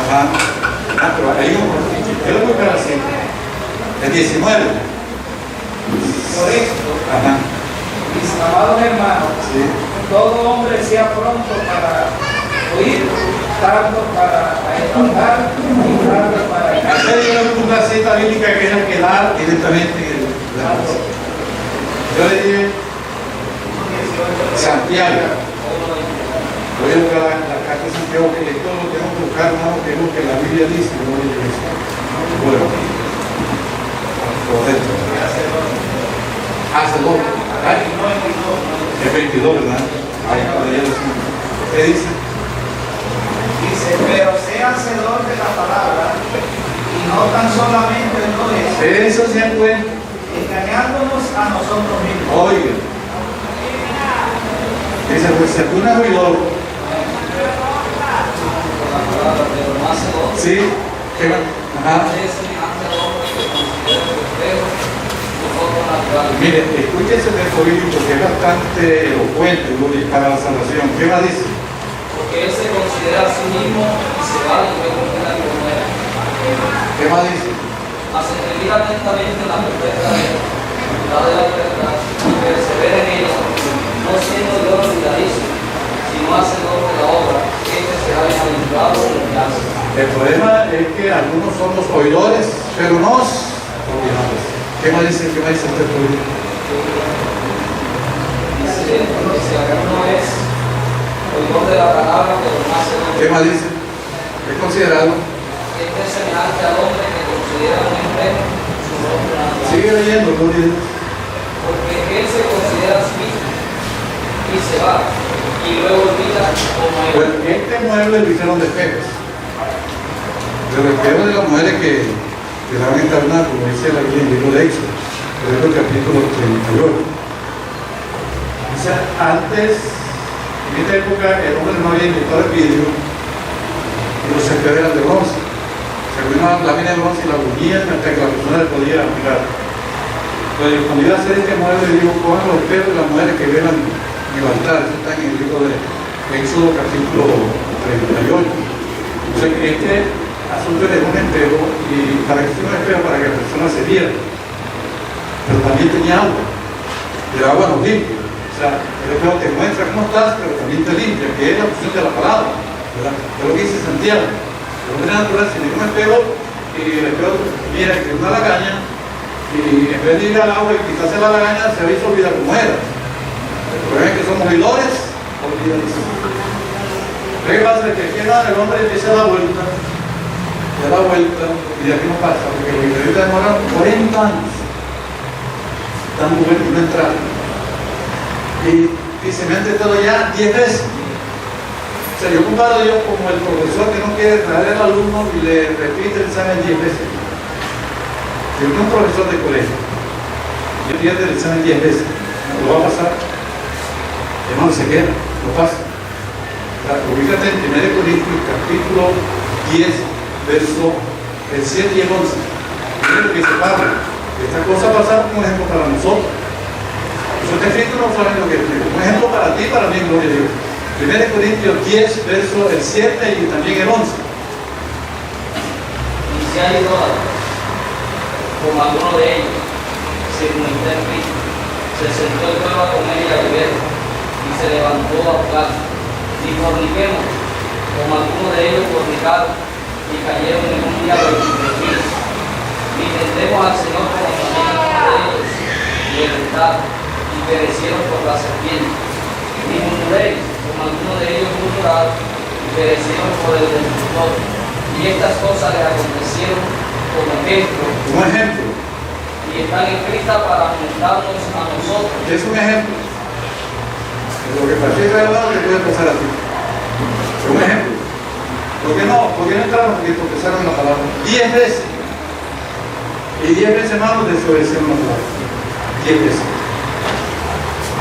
Ajá. Ah, pero hay un yo lo voy a buscar así. El 19. Por esto, Ajá. mis amados hermanos, Sí. todo hombre sea pronto para oír, tardo para escuchar y tardo para Ayer yo le puse una cita bíblica que era quedar directamente en el. Yo le dije Santiago. Voy a buscar la carta de Santiago, que esto lo tengo que buscar, hermano, que es lo que la Biblia dice, no lo dice. Bueno, correcto. Hace 2. Es 22, ¿verdad? Ahí, ya lo sé. ¿Qué dice? Dice, pero sea hacedor de la palabra y no tan solamente lo es, Eso se encuentra. engañándonos a nosotros mismos. Oiga. Dice, pues si tú no es oidor, Pero no hace dos. sí, ¿qué va? Ajá. Es semejante al hombre que considera el espejo su foto natural. Mire, escúchese el texto bíblico que es bastante elocuente para la salvación. ¿Qué más dice? Porque él se considera a sí mismo y se vale que considera que no era. ¿Qué más dice? Mas entrevir atentamente la perfecta ley, la de la libertad, y persevera en ella, no siendo yo olvidadizo, sino hacedor de la obra, este será bienaventurado en lo que hace. El problema es que algunos somos oidores, pero no olvidamos. ¿Qué más dice? ¿Qué más dice el texto bíblico? Dice, si alguno es oidor de la palabra, pero no hacedor, ¿Qué más dice? Es considerado. este es semejante al hombre que considera un espejo su rostro natural. Sigue leyendo, gloria a Dios. Porque él se considera a sí mismo y y se va, y luego olvida como él. Bueno, este mueble lo hicieron de espejos. De los espejos de las mujeres que daban en tabernáculo, como dice aquí en el libro de Éxodo, el capítulo 38. O sea, antes, en esta época, el hombre no había inventado el vidrio y los espejos eran de bronce. Se ponía una lámina de bronce y la unían hasta que la persona le podía mirar. Entonces, cuando iba a hacer este mueble, le digo, pongan los espejos de las mujeres que velan en el altar. Eso está en el libro de Éxodo capítulo 38. O sea, que este asunto era un espejo, y para que sea un espejo, para que la persona se viera. Pero también tenía agua. Y el agua nos limpia. O sea, el espejo te muestra cómo estás, pero también te limpia, que es la opción de la palabra, ¿verdad? Es lo que dice Santiago. El hombre natural tiene un espejo, y el espejo mira que es una lagaña, y en vez de ir al agua y quitarse la lagaña, se había olvidado cómo era. El problema es que somos oidores, olvidadizos. ¿Qué pasa? Que aquí el hombre empieza a dar vuelta, y de aquí no pasa, porque los israelitas demoraron 40 años dando vuelta y no entraron. Y se me han tentado ya 10 veces. O sea, yo comparo yo como el profesor que no quiere traer al alumno y le repite el examen 10 veces. Si un profesor de colegio, yo pierde el examen 10 veces, ¿lo va a pasar? Hermano, se queda, lo pasa. Ubícate en 1 Corintios capítulo 10, verso el 7 y el 11. Miren lo que dice Pablo. Esta cosa pasa como ejemplo para nosotros. Eso está escrito, no saben lo que es. Un ejemplo para ti y para mí, gloria a Dios. 1 Corintios 10, verso el 7 y también el 11. Y se ha ido como alguno de ellos, circunstó en Cristo, se sentó en cueva con él y a beber, y se levantó a jugar. Ni forniquemos, como algunos de ellos fornicaron y cayeron en un día de Cristo. Ni tentemos al Señor como también algunos de ellos, y tentaron, y perecieron por la serpiente. Ni murmuréis, como algunos de ellos murmuraron, y perecieron por el destructor. Y estas cosas les acontecieron como ejemplo. Un ejemplo. Y están escritas para apuntarnos a nosotros. Es un ejemplo. Lo que pasó en Israel le puede pasar a ti. Un ejemplo. ¿Por qué no entraron? Porque tropezaron la palabra 10 veces. Y 10 veces más nos desobedecieron la palabra. 10 veces.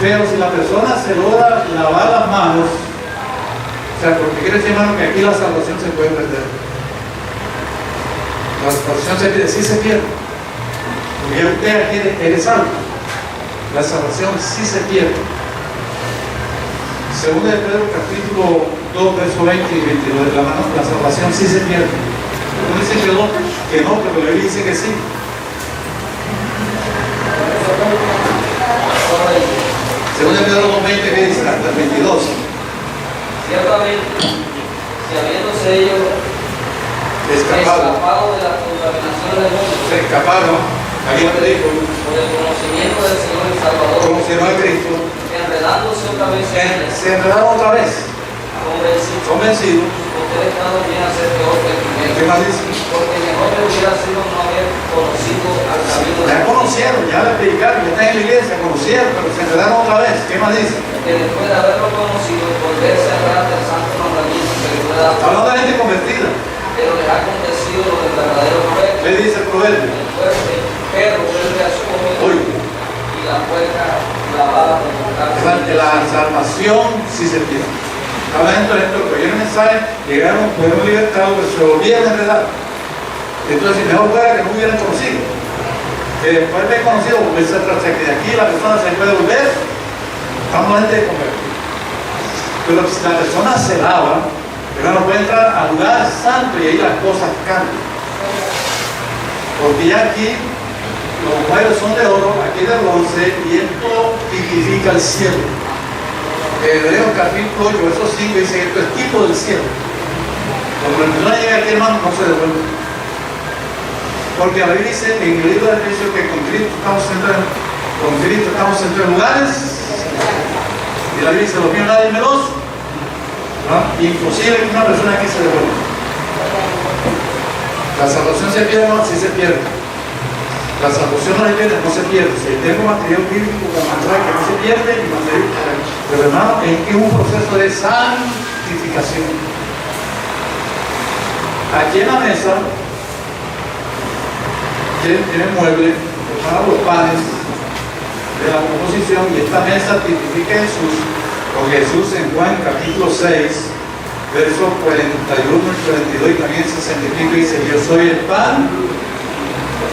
Pero si la persona se logra lavar las manos, o sea, porque quiere decir, hermano, que aquí la salvación se puede perder. La salvación se pierde, sí se pierde. Porque usted aquí eres salvo. La salvación sí se pierde. Según de Pedro capítulo 2, verso 20 y 22, la salvación sí se pierde. No dice que no, pero la Biblia dice que sí. Según de Pedro 2, 20, ¿qué dice? Hasta el 22. Ciertamente, si habiéndose ellos escapado de la contaminación del mundo, se escaparon, aquí no te digo, por el conocimiento del Señor y Salvador, como se llama Cristo, enredándose otra vez, se enredaron otra vez, convencidos. Ustedes están bien a ser peor que el primero. ¿Qué más dice? Porque mejor le hubiera sido no haber conocido al camino. Ya conocieron, ya le predicaron, ya están en la iglesia, conocieron, pero se enredaron otra vez. ¿Qué más dice? Que después de haberlo conocido, volverse a hablar del santo mandamiento que le fue dado. Hablando de gente convertida. Pero les ha acontecido lo del verdadero proverbio. Le dice el proverbio. El fuerte perro vuelve a su comida y la puerca lavada con carne. La salvación sí se pierde. Estaba dentro de esto, pero oyeron el mensaje, llegaron, fueron libertados, pero se volvieron a enredar. Entonces, mejor fuera que no hubieran conocido. Que después de conocido, volverse atrás, que de aquí la persona se puede volver, estamos hablando de convertir. Pero si la persona se lava, no puede entrar al lugar santo y ahí las cosas cambian. Porque ya aquí los muebles son de oro, aquí de bronce, y esto tipifica el cielo. Hebreos capítulo 8, verso 5 dice que esto es tipo del cielo. Cuando la persona llega aquí, hermano, no se devuelve. Porque la Biblia dice en el libro de Efesios que con Cristo estamos entre lugares, y la Biblia dice, los míos nadie me los. ¿No? Imposible que una persona aquí se devuelva. La salvación se pierde, no, sí se pierde. La salvación no se pierde. Si tengo material bíblico para mostrar que no se pierde, y material, pero hermano, es que es un proceso de santificación. Aquí en la mesa tiene muebles, prepara los panes de la proposición, y esta mesa tipifica a Jesús, porque Jesús en Juan capítulo 6, versos 41 y 42, y también 65, dice: yo soy el pan,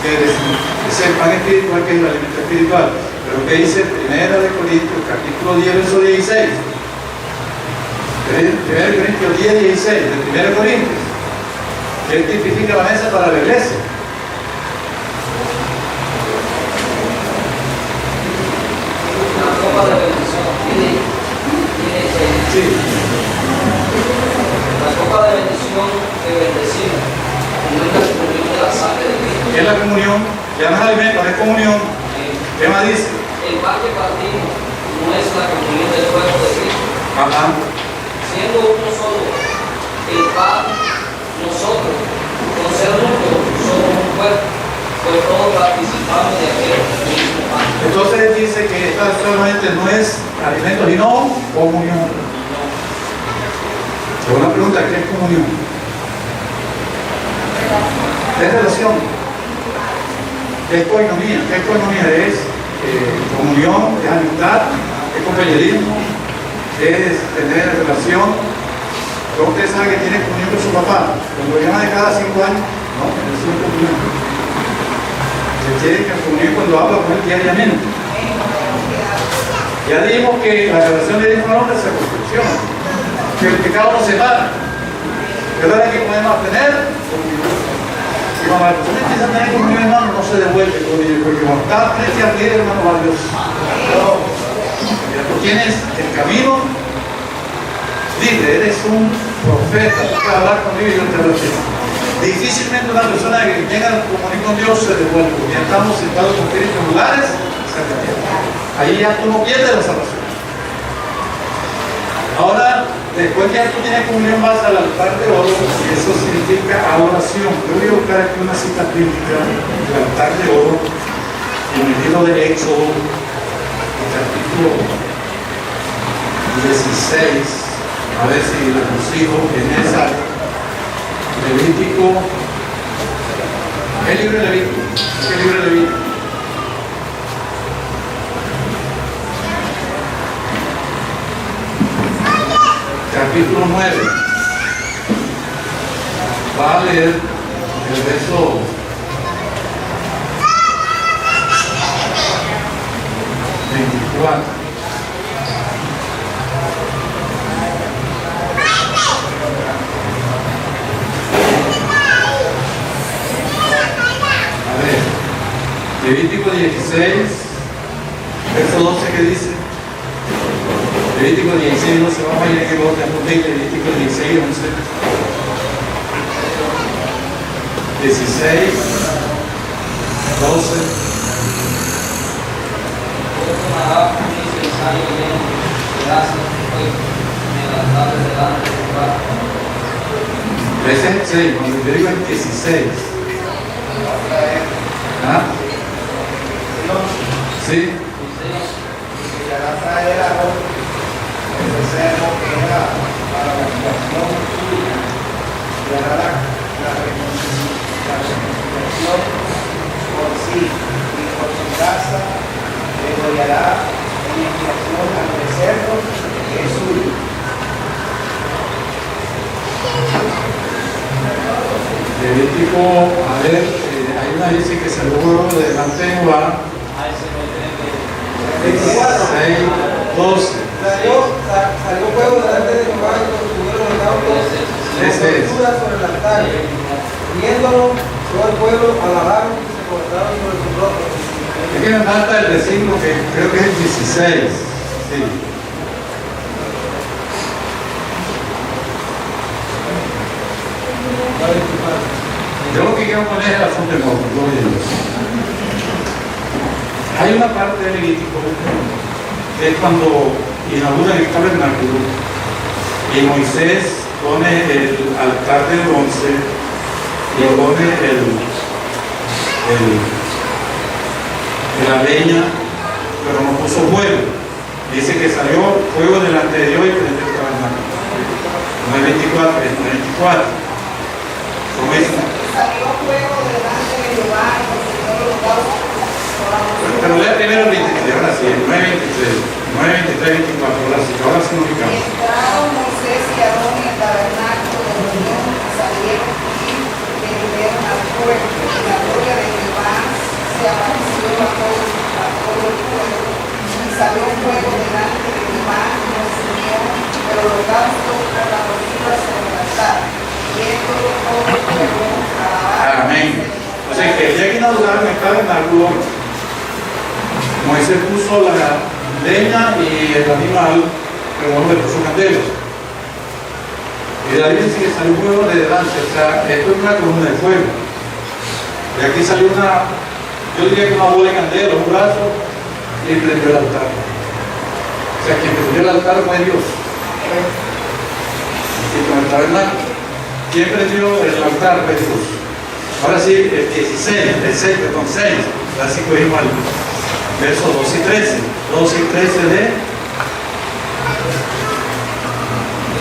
que es el pan espiritual, que es el alimento espiritual. Pero que dice 1 Corintios capítulo 10, verso 16, 1 Corintios 10, 16, de 1 Corintios, que él tipifica la mesa para la iglesia. La copa de bendición Sí. la copa de bendición que bendecimos, no es la comunión de la sangre de Cristo. ¿Qué es la comunión? Ya no es alimento, no es comunión. ¿Qué más dice? El pan que partimos no es la comunión del cuerpo de Cristo. Ajá. Siendo uno solo el pan, nosotros, con ser muchos, somos un cuerpo, pues todos participamos de aquel mismo pan. Entonces él dice que esta solamente no es alimento, sino comunión. Segunda pregunta, ¿qué es comunión? Es relación. ¿Qué es coinonía? ¿Qué es coinonía? Es comunión, es amistad, es compañerismo, es tener relación. Todos ustedes saben que tiene comunión con su papá. Cuando lo llaman de cada 5 años, no, es una comunión. Se tiene que comunión cuando habla con él diariamente. Ya dijimos que la relación de Dios con el hombre se construcciona, que el pecado nos separa. Pero ahora que podemos tener comunión. Y cuando la persona empieza a tener comunión, hermano, no se devuelve con ellos, porque cuando está frente a ti, hermano, va Dios. Ya tú tienes el camino libre, eres un profeta, tú puedes hablar con Dios y Dios te recibe. Difícilmente una persona que tenga comunión con Dios se devuelve. Ya estamos sentados con espíritus lugares, se arrepiente. Ahí ya tú no pierdes la salvación. Ahora, después que ya tú tienes comunión, vas al altar de oro, y eso significa adoración. Yo voy a buscar aquí una cita bíblica del altar de oro en el libro de Éxodo, capítulo 16. A ver si lo consigo en esa. Levítico. ¿Qué libro de Levítico? ¿Qué libro de Levítico? Capítulo 9. Va a leer el verso 24. Levítico 16, verso 12, ¿qué dice? Levítico 16, 12, vamos a ir aquí, vamos a apuntar Levítico 16, 11. 16, 12. Ese es el 6, cuando te digo el 16. ¿Ah? Sí. Y hará traer a Aarón el becerro que era para la expiación suya, y hará la reconciliación por sí y por su casa, le degollará en expiación al becerro que es suyo. Levítico, a ver, hay una dice que se logró delante de Jehová. 24. 6, 12. Salió fuego delante de Jehová y consumieron los autos Ese es. sobre el altar. Viéndolo, todo el pueblo alabaron y se cortaron sobre sus rostros. Es que me falta el versículo que creo que es el 16. Sí. Yo lo que quiero poner es el asunto de modo, gloria a Dios. Hay una parte del Levítico que es cuando inauguran el tabernáculo y Moisés pone el altar de bronce y pone de la leña, pero no puso fuego. Dice que salió fuego delante de Dios y prendió el tabernáculo. No es 24, es 24. ¿Cómo es? Salió fuego delante de Jehová y consumió los holocaustos. Pero lea primero el 23, ahora sí, el 9, 23, 24, ahora sí nos Y ubicamos. entraron Moisés y Aarón en el tabernáculo de reunión y salieron y vendieron al fuego. Y la gloria de Jehová se apareció a todo el pueblo. Y salió fuego delante de Jehová y consumió el holocausto con la cocina sobre el altar. Y esto todo el pueblo alababa. Amén. O sea que ya que inauguraron el tabernáculo, Moisés puso la leña y el animal, pero no le puso candelas. Y de ahí dice que salió fuego de delante, o sea, esto es una columna de fuego. De aquí salió una, yo diría que una bola de candela, un brazo, y prendió el altar. O sea, quien prendió el altar fue Dios. Y con el tabernáculo. ¿Quién prendió el altar? Fue Dios. Ahora sí, el 16, el 6, perdón, 6, así cogimos al versos 2 y 13. 2 y 13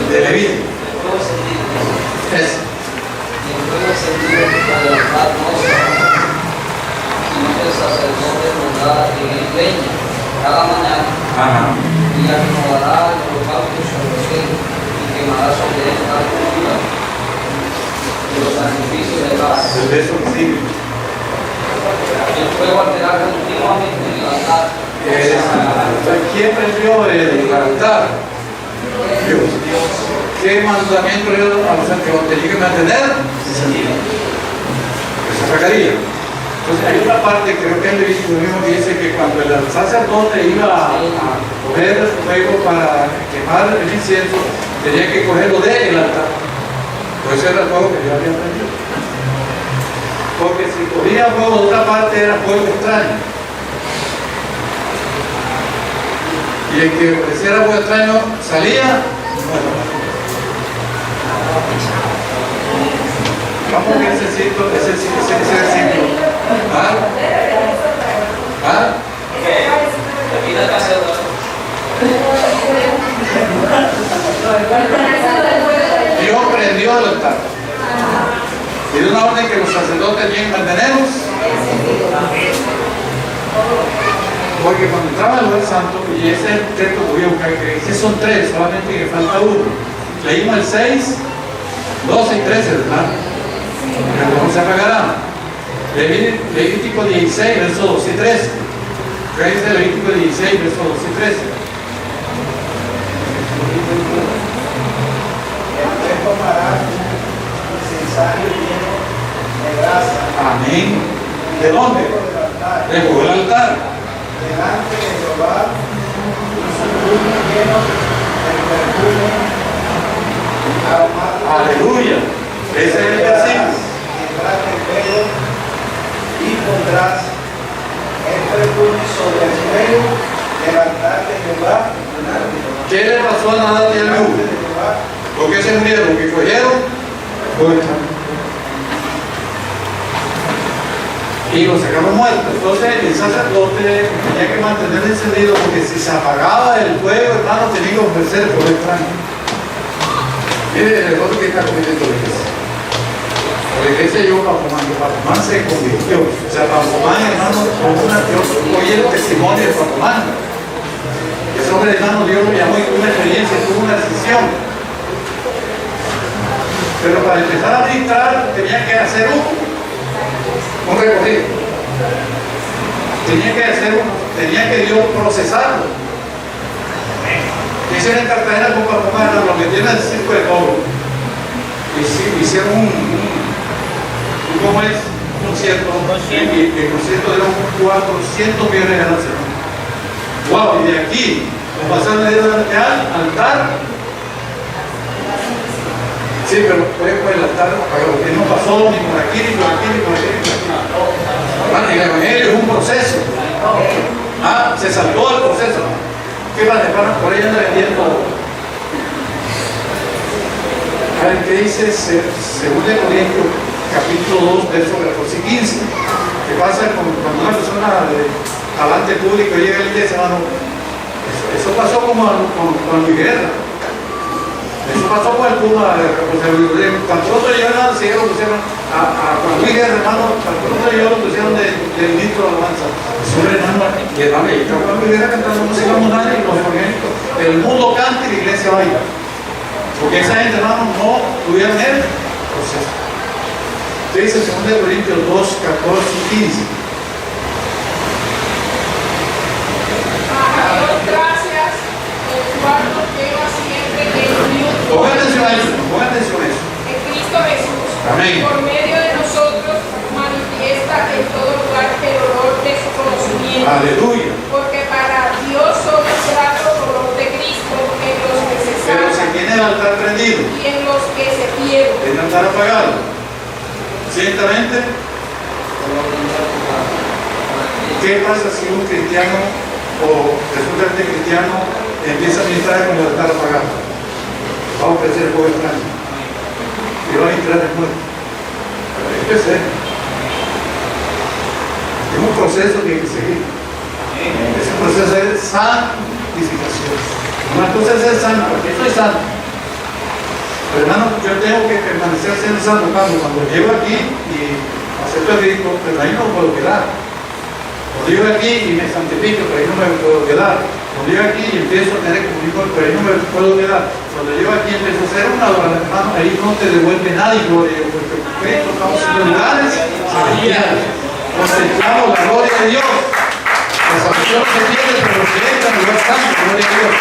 de Levítico. Es. Y el fuego encendido del altar no se apaga, sino que el sacerdote pondrá en él leña cada mañana y la renovará el holocausto sobre él y quemará sobre él cada comida de los sacrificios de paz. El verso que sigue. El fuego arderá continuamente en el altar. ¿Quién prendió el altar? Dios. ¿Qué mandamiento le dio a los sacerdotes? Tenía que mantener encendido. Eso sacaría. Entonces hay una parte, creo que es el Levítico mismo, que dice que cuando el sacerdote iba a coger el fuego para quemar el incienso, tenía que cogerlo del altar. Por eso era el fuego que yo había prendido. Porque si cogía fuego de otra parte era fuego extraño. Y el que ofreciera fuego extraño salía, bueno. Vamos a ver ese versículo. Dios prendió el altar. Y de una orden que los sacerdotes bien mantenemos. Porque cuando entraba el lugar santo, y ese es el texto que voy a buscar, que dice son 3, solamente que falta uno. Leímos el 6, 12 y 13, ¿verdad? Pero no se apagará. Levítico 16, versos 12 y 13. ¿Qué dice Levítico 16, versos 12 y 13? Después tomará un incensario lleno de grasa. Amén. ¿De dónde? De fuego del altar. Delante de Jehová y su puño lleno de perfume aromático. Aleluya. Ese es el versículo. Detrás del velo y pondrás el perfume sobre el fuego del altar de Jehová. ¿Qué le pasó a Nadab y a Abiú? Delante de Jehová. ¿Por qué se murieron? ¿Qué cogieron? Y los sacaron muertos. Entonces el sacerdote tenía que mantener encendido, porque si se apagaba el fuego, hermano, tenía que ofrecer el fuego extraño. Mire el error que está cometiendo la iglesia. La iglesia llegó Papomán se convirtió. O sea, Papomán, hermano, yo oí el testimonio de Papomán. Ese hombre, hermano, Dios lo llamó y tuvo una experiencia, tuvo una decisión. Pero para empezar a ministrar tenía que hacer un recorrido. Tenía que Dios procesarlo. Hicieron en Cartagena con Papomán, lo metieron en el circo de todo. Hicieron ¿cómo es? Un concierto. Y el concierto dieron 400 millones de ganancias. Wow, y de aquí nos pasaron de al altar. Sí, pero fue por el altar, porque no pasó ni por aquí, ni por aquí, ni por aquí, ni por aquí. Hermano, el evangelio es un proceso. Se saltó el proceso. ¿Qué pasa? Por ahí anda vendiendo. A ver, ¿qué dice 2 Corintios, capítulo 2, verso 14 y 15? ¿Qué pasa cuando una persona talante público llega a la iglesia, hermano. Eso pasó como con mi guerra. Eso pasó con el Puma. Cuando nosotros llegaron, se lo pusieron a Juan Luis Guerra, hermano. Cuando nosotros llegaron, lo pusieron del ministro de alabanza. Eso era, hermano, y hermano, y Juan Luis Guerra cantando música mundana y los evangélicos. El mundo canta y la iglesia baila. Porque esa gente, hermano, no tuvieron el proceso. Dice 2 Corintios 2, 14 y 15. Gracias, el cual nos lleva siempre en unión. Pongan atención a eso, pongan atención a eso. En Cristo Jesús, Amén. por medio de nosotros, manifiesta en todo lugar el olor de su conocimiento. Aleluya. Porque para Dios somos gratos por los de Cristo en los que se Pero se salvan tiene el altar prendido, y en los que se pierden. el altar apagado. Ciertamente, ¿qué pasa si un cristiano o resultante cristiano empieza a ministrar con el altar apagado? Va a ofrecer el fuego extraño y va a entrar el muerto. Esto es serio. Es un proceso que hay que seguir. Ese proceso es santificación. Una cosa es ser santo, porque yo soy santo. Pero hermano, yo tengo que permanecer siendo santo cuando llego aquí y acepto el Cristo, pero ahí no puedo quedar. Cuando llego aquí y me santifico, pero ahí no me puedo quedar. Cuando llego aquí y empiezo a tener comunión, pero ahí no me puedo quedar. Cuando llego aquí y empiezo a hacer una adoración, hermano, ahí no te devuelve nadie gloria, porque Cristo estamos en lugares celestiales. Contemplamos la gloria de Dios. La salvación se pierde, pero los que entran en lugar santo, gloria a Dios.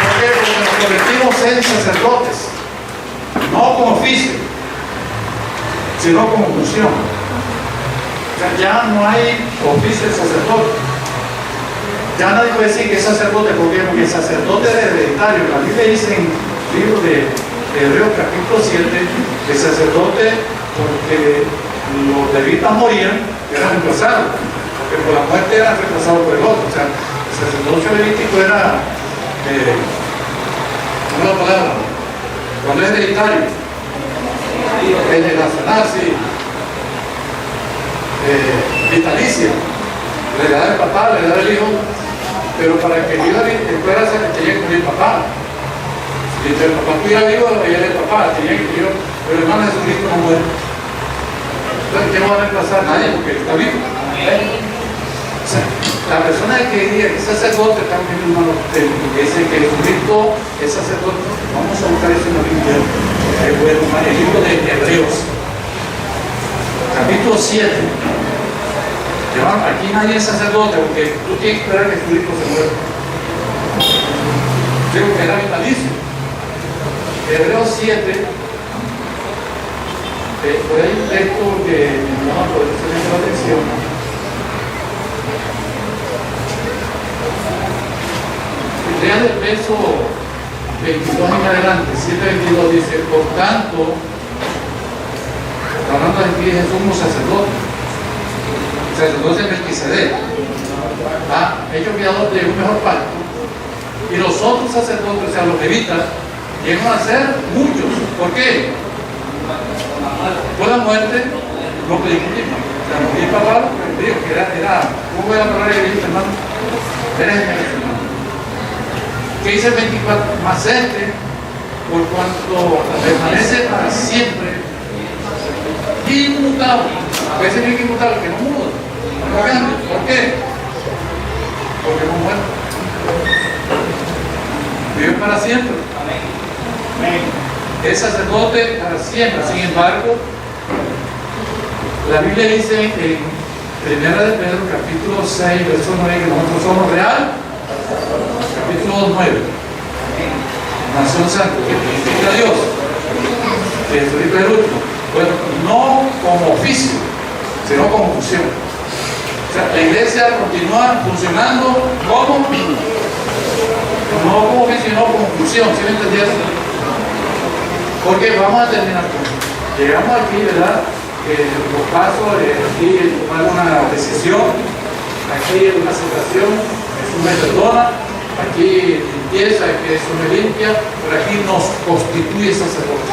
¿Por qué? Porque nos convertimos en sacerdotes, no como oficio, sino como función. O sea, ya no hay oficio de sacerdote. Ya nadie puede decir que es sacerdote, porque el sacerdote es hereditario. La Biblia dice en el libro de Hebreos capítulo 7, el sacerdote, porque los levitas morían, eran reemplazados, porque por la muerte eran reemplazados por el otro. O sea, el sacerdocio levítico era, no es la palabra, cuando es hereditario, es generacional, sí, vitalicia, le da el papá, le da el hijo, pero para que viva fuera tenía que morir el papá. Si el papá estuviera vivo, ella era el papá, tenía que vivir, pero el hermano Jesucristo no muere. Entonces, ¿quién va a reemplazar? Nadie, porque él está vivo. O sea, la persona que diga que es sacerdote, también hermano, que dice que Jesucristo es sacerdote, vamos a buscar eso en la Biblia. El libro de Hebreos, capítulo 7. Aquí nadie es sacerdote, porque tú tienes que esperar que Jesucristo se muera. Digo que era vitalicio. Hebreos 7. Por ahí un texto que me llama poderosamente la atención. Lean el verso 22 en adelante, 7:22 dice: por tanto, hablando de aquí, Jesús como sacerdote, sacerdote de Melquisedec, hecho cuidador de un mejor pacto, y los otros sacerdotes, o sea, los levitas, llegan a ser muchos. ¿Por qué? Por la muerte no pedimos mismo. O sea, morir papá, digo que era, ¿cómo voy a hablar de Cristo, hermano? Era generacional. ¿Qué dice el 24? Más por cuanto permanece para siempre, inmutable. Puede ser inmutable, que no muda, no cambia. ¿Por qué? Porque no muere. Vive para siempre. Es sacerdote para siempre. Sin embargo, la Biblia dice en 1 de Pedro, capítulo 6, verso 9, que nosotros somos real. Capítulo 9. Nación santa, que glorifica a Dios. Que es el último. Bueno, no como oficio, sino como función. O sea, la iglesia continúa funcionando como, no como oficio, sino como función. ¿Sí me entendieron? Porque vamos a terminar con esto. Llegamos aquí, ¿verdad? Los pasos, aquí tomar una decisión, aquí una aceptación, Jesús me perdona, aquí limpieza, que Jesús me limpia, pero aquí nos constituye sacerdote.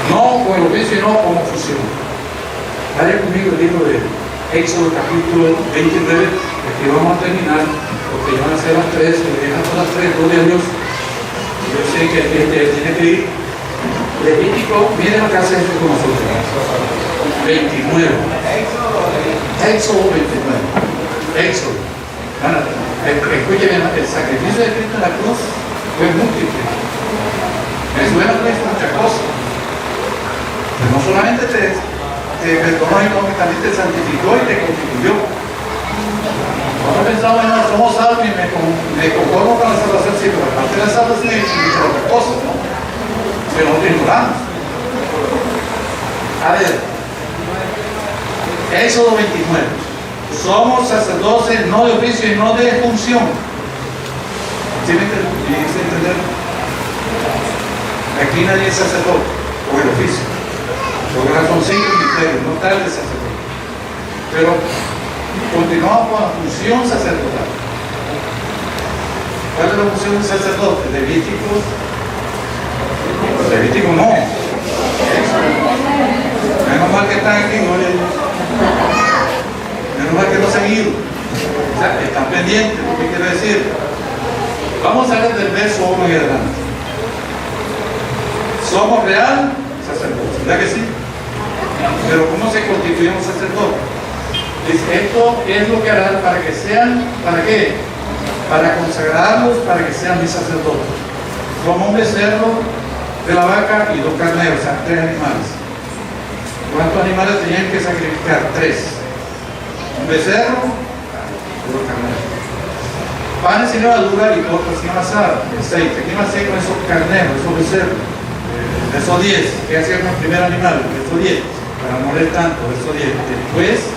No como el oficio, sino como función. Vaya conmigo el libro de Éxodo capítulo 29, aquí vamos a terminar, porque van a ser las 3, me dejan todas las 3, gloria a Dios. Yo sé que tiene que ir. Levítico, miren lo que hace esto con nosotros. 29. Éxodo 29. Éxodo. Escúcheme, el sacrificio de Cristo en la cruz fue múltiple. Me suena pues muchas cosas. Pero no solamente te perdonó, sino que también te santificó y te constituyó. Cuando pensaba, no, somos salvos y me conformo con la salvación, sí, pero aparte de la salvación hay otras cosas, ¿no? Que nosotros ignoramos. A ver, Éxodo 29. Somos sacerdotes no de oficio y no de función. ¿Sí me entender? Aquí nadie es sacerdote, o el oficio. Porque son 5 ministerios, no tal de sacerdote. Pero continuamos con la función sacerdotal. ¿Cuál es la función del sacerdote? Levítico no. Menos mal que están aquí, gloria a Dios. Menos mal que no se han ido. O sea, están pendientes, ¿qué quiero decir? Vamos a ver del verso 1 y adelante. Somos real sacerdotes, ¿verdad que sí? Pero ¿cómo se constituimos sacerdotes? Dice, esto es lo que harán para que sean, ¿para qué? Para consagrarlos, para que sean mis sacerdotes. Como un becerro de la vaca y 2 carneros, o sea, 3 animales. ¿Cuántos animales tenían que sacrificar? 3. Un becerro y 2 carneros. Panes sin levadura y tortas sin amasar. 6. ¿Qué iba a hacer con esos carneros, esos becerros? Verso 10. ¿Qué hacía con el primer animal? Verso 10. Para no leer tanto, verso 10. Después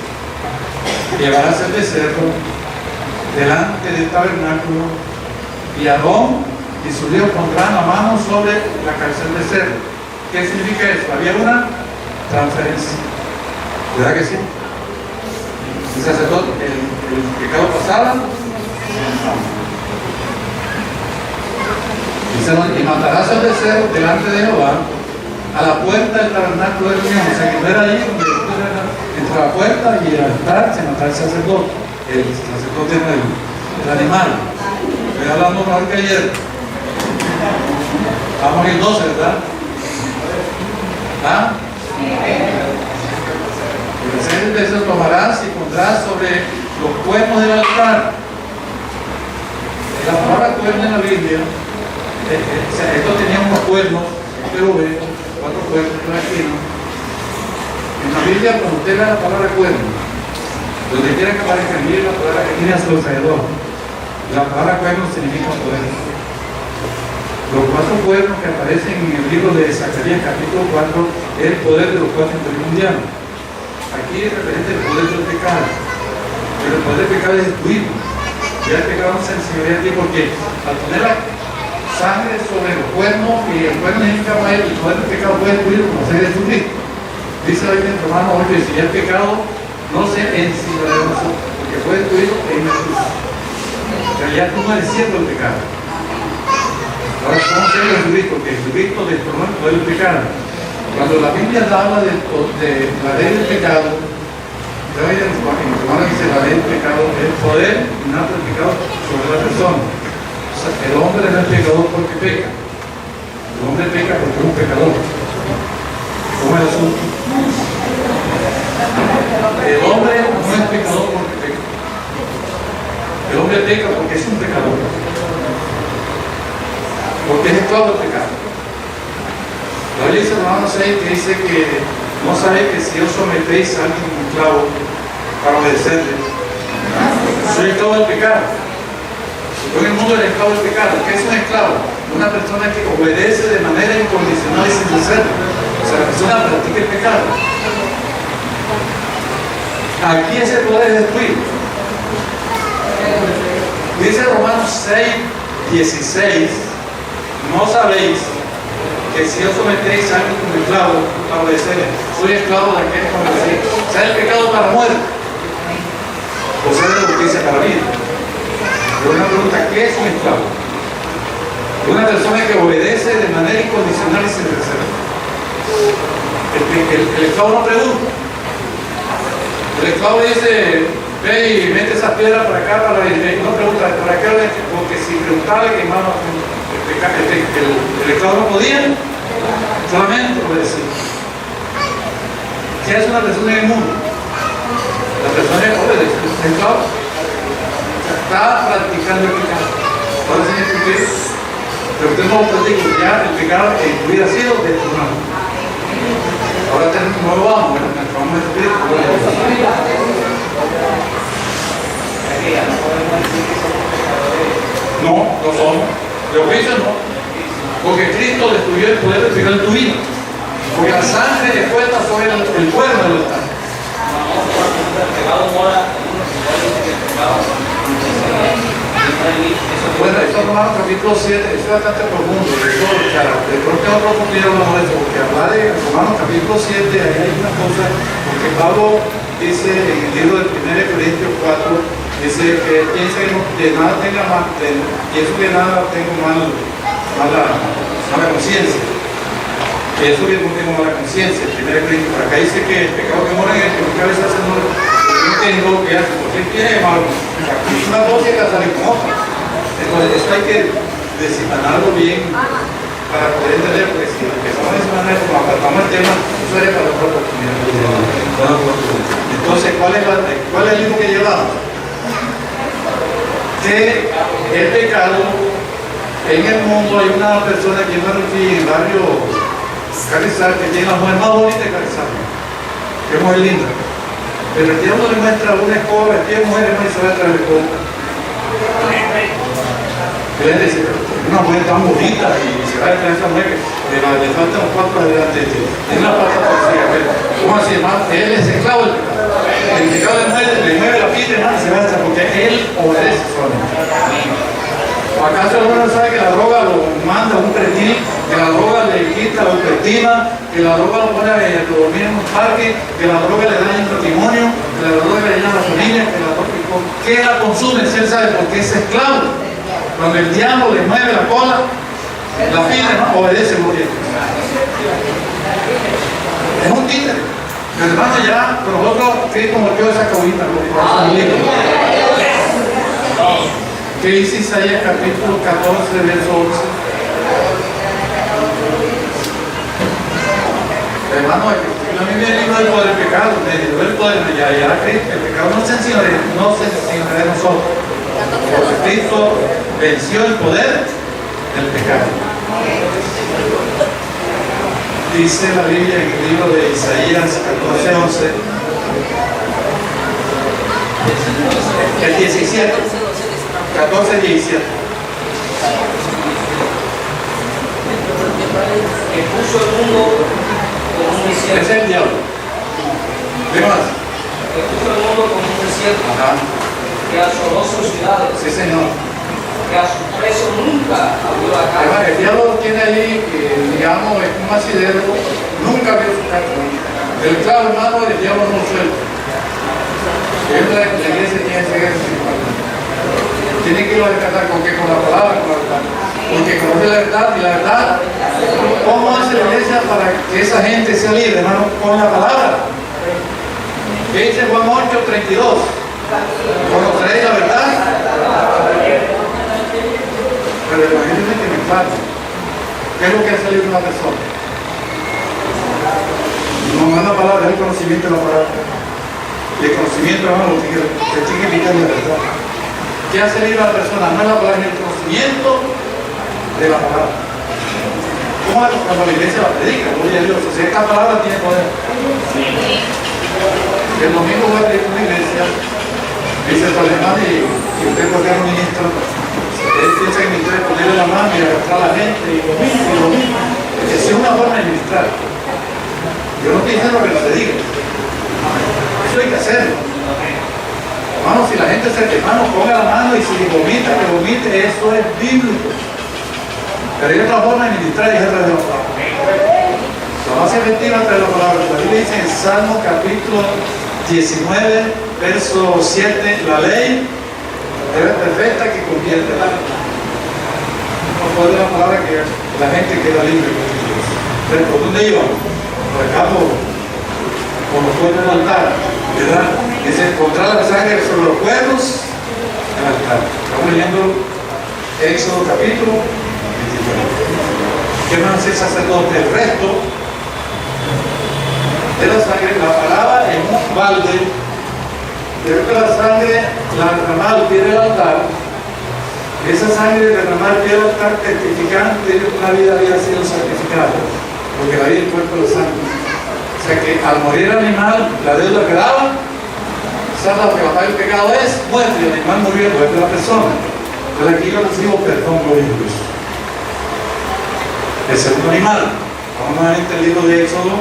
llevarás el becerro delante del tabernáculo y Aarón y sus hijos pondrán la mano sobre la cabeza del becerro. ¿Qué significa eso? Había una transferencia. ¿Verdad que sí? El sacerdote, el pecado pasaba. Dice, y matarás al becerro delante de Jehová a la puerta del tabernáculo de reunión. O sea que no era ahí donde entre la puerta y el altar se mataba el sacerdote. El sacerdote era el animal. Estoy hablando mejor que ayer. Vamos en el 12, ¿verdad? ¿Ah? El becerro tomarás y pondrás sobre los cuernos del altar. La palabra cuerno en la Biblia, esto tenía unos cuernos, pero ve, 4 cuernos, imagino. En la Biblia, cuando usted vea la palabra cuerno, donde quiera que aparezca en la palabra que tiene a su alrededor, la palabra cuerno significa poder. Los 4 cuernos que aparecen en el libro de Zacarías capítulo 4 es el poder de los 4 imperios mundiales. Aquí es referente al poder del pecado, pero el poder del pecado es destruido. Ya el pecado no se enseñorea a ti porque al poner la sangre sobre los cuernos, y el cuerno significa para él, el poder del pecado puede destruir como se Jesucristo. Dice la Biblia en Romanos 8, si ya el pecado no se enseñorea de nosotros, porque fue destruido en Jesús. O sea, ya tú no eres siendo el pecado. Ahora, ¿cómo se ve Jesucristo? Que Jesucristo destruyó el poder del pecado. Cuando la Biblia habla de la ley del pecado, en Romanos dice la ley del pecado es el poder innato del pecado sobre la persona. O sea, el hombre no es pecador porque peca. El hombre peca porque es un pecador. ¿Cómo es el asunto? El hombre no es pecador porque peca. El hombre peca porque es un pecador. Porque es esclavo del pecado. La Biblia dice en Romanos 6 que dice que no sabe que si os sometéis a alguien como esclavo para obedecerle, soy esclavo del pecado. Yo en el mundo del esclavo del pecado. ¿Qué es un esclavo? Una persona que obedece de manera incondicional y sin hacerlo. O sea, la persona practica el pecado. Aquí ese poder es destruido. Dice Romanos 6:16, no sabéis que si os sometéis a alguien como esclavo para obedecerle, soy esclavo de aquel que obedece, sea el pecado para muerte o sea de justicia para vida. Pero una pregunta, ¿qué es un esclavo? Una persona que obedece de manera incondicional y sin reserva. El esclavo no pregunta. El esclavo le dice, ve y mete esa piedra para acá, no pregunta, ¿para qué? Porque si preguntaba que hermano, el esclavo no podía, solamente obedecía. ¿Qué hace una persona en el mundo? La persona es obedece, el esclavo está practicando el pecado. Ahora sí me expliqué, pero usted no lo practica, ya el pecado en tu vida ha sido detonado. Ahora tenemos un nuevo amo, bueno, vamos a explicar. No, no somos. De oficio no. Porque Cristo destruyó el poder del pecado en tu vida. Porque la sangre de puesta sobre el cuerno de los ángeles. Bueno, esto es Romanos capítulo 7, es bastante profundo. De pronto no profundidad hablamos de eso, porque hablar de Romanos capítulo 7, ahí hay una cosa, porque Pablo dice en el libro de 1 Corintios 4, dice que piensa que de nada tenga más, pienso que nada tengo mala conciencia. Que eso que no tengo mala conciencia, 1 Corintios, por acá dice que el pecado que mora en el que nunca a veces hace no tengo que hacer, porque él tiene malo. Es una cosa que la sale con otra. Entonces, esto hay que designarlo bien para poder entender, porque si empezamos de esa manera, como apartamos el tema, eso sería para otra oportunidad. Entonces, ¿cuál es el libro que llevamos? Que el pecado, en el mundo hay una persona que yo me refiero en el barrio Carrizal, que tiene la mujer más bonita de Carrizal. Qué mujer linda. Pero el diablo le muestra una escoba, el tío mujer no se va a traer la escoba. Él dice, una mujer tan bonita y se va a traer esa mujer que le faltan los cuatro adelante. Tiene una pata torcida. ¿Cómo así, hermano? Él es esclavo del pecado. El pecado le mueve la pita, hermano, y se va a traer porque él obedece solamente. ¿O acaso el hermano sabe que la droga lo manda a un pretil, que la droga le quita la autoestima, que la droga lo pone a dormir en un parque, que la droga le daña el matrimonio, que la droga le daña a la familia, que la consume? Si él sabe porque es esclavo. Cuando el diablo le mueve la cola, la fila no obedece muy bien. Es un títere. Pero hermano, ya nosotros Cristo mordió esa cabita. ¿Qué dice Isaías capítulo 14, verso 11? Hermano, la Biblia es el libro del poder del pecado, del poder de ya Cristo, el pecado no se enseñorea de nosotros. Porque Cristo venció el poder del pecado. Dice la Biblia en el libro de Isaías 14, 11, el 17. 14, 17. Que puso el mundo como un desierto. Es el diablo. ¿Qué más? Que puso el mundo como un desierto. Ajá. Que asoló sus ciudades. Sí, señor. Que a su preso nunca abrió la Además, calle. el diablo tiene ahí, digamos, es un asidero, nunca vio su carta. El esclavo, hermano, el diablo no suelta. La iglesia tiene que ser tiene que ir a rescatar con qué, con la palabra, con la verdad. Porque conoce la verdad y la verdad. ¿Cómo hace la iglesia para que esa gente sea libre, hermano? Con la palabra. ¿Qué dice Juan 8, 32? ¿Conoceréis la verdad? Pero imagínense que me falta. ¿Qué es lo que ha salido de una persona? No es la palabra, es el conocimiento de la palabra. Y el conocimiento, hermano, se tiene que quitar la verdad. ¿Qué hace libre a la persona? No es la palabra, es el conocimiento de la palabra. ¿Cómo es cuando la iglesia la predica? Gloria a Dios. O sea, esta palabra tiene poder. El domingo voy a predicar una iglesia, dice el alemán, y usted porque es un ministro, él piensa que ministrar es ponerle la mano y agarrar a la gente y lo mismo. Esa es una forma de ministrar. Yo no estoy diciendo que no se diga. Eso hay que hacerlo. Hermano, si la gente se hermano, ponga la mano y si vomita, que vomite, eso es bíblico. Pero hay otra forma de ministrar y es a través de la palabra. La más efectiva a través de la palabra. La Biblia dice en Salmo capítulo 19, verso 7, la ley es perfecta que convierte el alma. No puede la palabra que la gente queda libre. Pero ¿por dónde íbamos? Por acá por los pueblos del altar. ¿verdad? Dice, pondrá la sangre sobre los cuernos del altar. Estamos leyendo Éxodo capítulo 29. ¿Qué van a hacer sacerdote? El resto de la sangre la paraba en un balde, pero que la sangre la derramaba al pie del altar. Esa sangre derramada al pie del altar testificando que una vida había sido sacrificada, porque la vida y el cuerpo de la sangre. O sea que al morir el animal, la deuda quedaba, salva que la paga el pecado es muerte, y el animal murió, muerte de la persona. Entonces aquí yo recibo perdón, gloria a Dios. El segundo animal, vamos nuevamente al libro de Éxodo,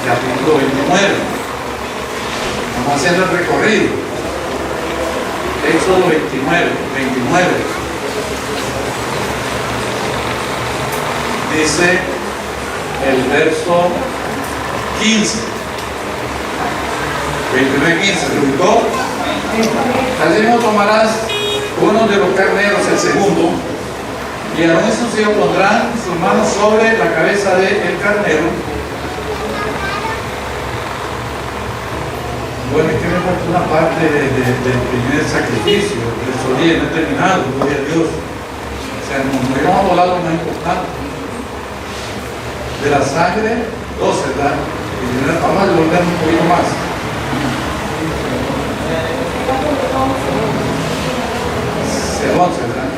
capítulo 29. Vamos a hacer el recorrido. Éxodo 29. Dice el verso 15. 29:15. ¿Se ubicó? Asimismo tomarás uno de los carneros, el segundo, y Aarón y sus hijos pondrán sus manos sobre la cabeza del carnero. Bueno, es que me falta una parte del primer sacrificio, del solía, no he terminado, gloria a Dios. O sea, nos íbamos a volar lo más importante. De la sangre, 12, ¿verdad? Y vamos a volver un poquito más. El 11, ¿verdad?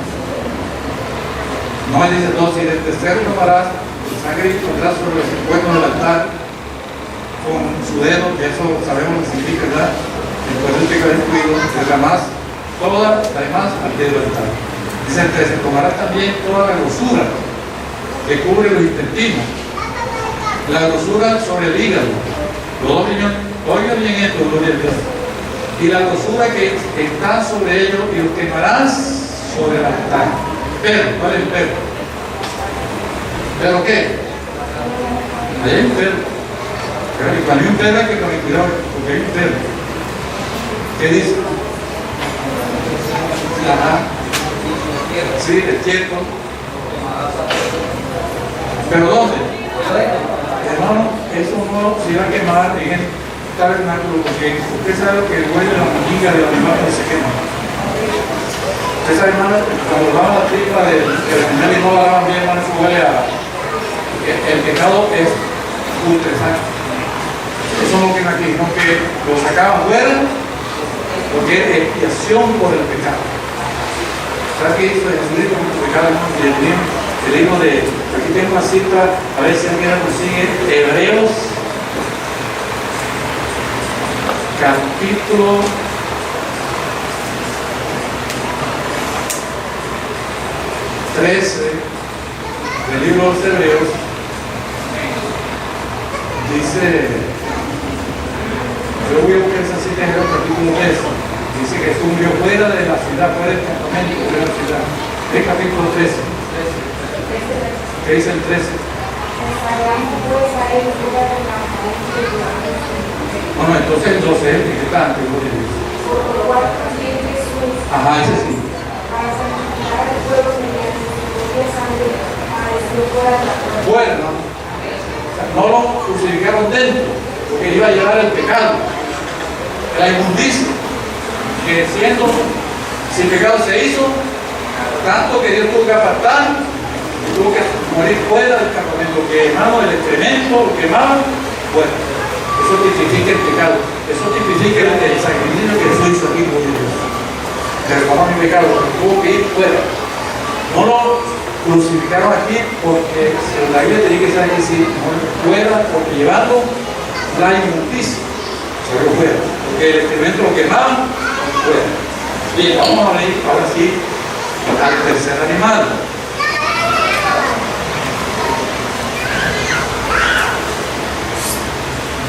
No me dice 12, y del tercero tomarás tu sangre y pondrás sobre los cuernos del altar con su dedo, que eso sabemos lo que significa, ¿verdad? Después del pecado incluido, derramás toda la demás al pie del altar. Dice el 13, tomarás también toda la grosura que cubre los intestinos, la grosura sobre el hígado, los dos riñones, oiga bien esto, gloria a Dios, y la grosura que está sobre ellos, y los quemarás sobre el altar. Perro, ¿cuál es el perro? ¿Perro qué? Ahí hay un perro. Y cuando hay un perro hay que tener cuidado, porque hay un perro. ¿Qué dice? Ajá. Sí, es cierto. ¿Pero dónde? Hermano, eso no se iba a quemar en el tabernáculo, porque usted sabe que el huele de la manilla del animal no se quema. Usted sabe, hermano, cuando lavan la tripa del animal y no la lavan bien, hermano, eso huele a... El pecado es putrescente. Eso no quema aquí, sino que lo sacaban fuera, porque es expiación por el pecado. ¿Sabes qué hizo Jesucristo con el pecado? El libro de... Aquí tengo una cita, a ver si alguien la consigue. Hebreos, capítulo 13 del libro de los Hebreos. Dice, yo voy a buscar esa cita en el capítulo 13. Dice que Jesús murió fuera de la ciudad, fuera del campamento, fuera de la ciudad. El capítulo 13. ¿Qué dice el 13? Bueno, entonces el 12 es el que está antes, gloria a Dios. Ajá, ese sí. Fuera, ¿no? No lo crucificaron dentro, porque iba a llevar el pecado, la inmundicia, que siendo, si el pecado se hizo, tanto que Dios tuvo que apartar, y tuvo que morir fuera del campamento, que hermano, el excremento, lo quemaban, fuera. Eso tipifica el pecado, eso tipifica el sacrificio que Jesús hizo aquí por Dios. Que reclamó mi pecado, tuvo que ir fuera. No lo crucificaron aquí porque la Biblia tenía que ser aquí, sí, fuera, porque llevando la inmundicia, se lo fuera, porque el excremento lo quemaban, fuera. Bien, vamos a ver ahora sí al tercer animal.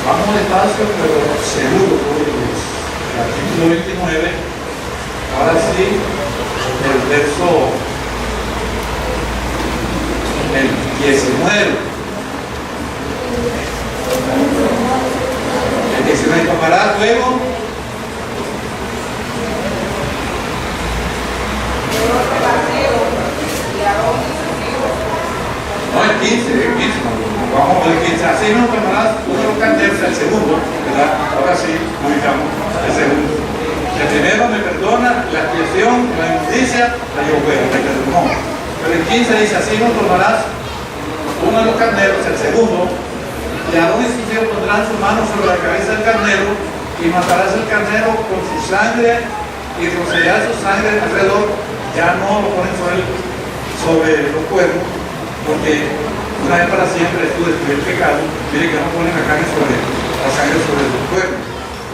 Vamos despacio, pero seguro, por Dios. Capítulo 29, ahora sí, el verso 19. El 19 tomará luego. No, el 15, el 15. Vamos por el 15. Así no tomarás uno de los canderos, el segundo, ¿verdad? Ahora sí. ubicamos el segundo. El primero me perdona la expiación, la injusticia, la llevo fuera, me perdonó. Pero el 15 dice, así no tomarás uno de los carneros, el segundo, y Aarón y sus hijos pondrán su mano sobre la cabeza del carnero y matarás el carnero con su sangre y rociarás su sangre alrededor. Ya no lo ponen sobre los cuernos, porque una vez para siempre tú destruir el pecado. Mire que no ponen la sangre sobre los cuernos,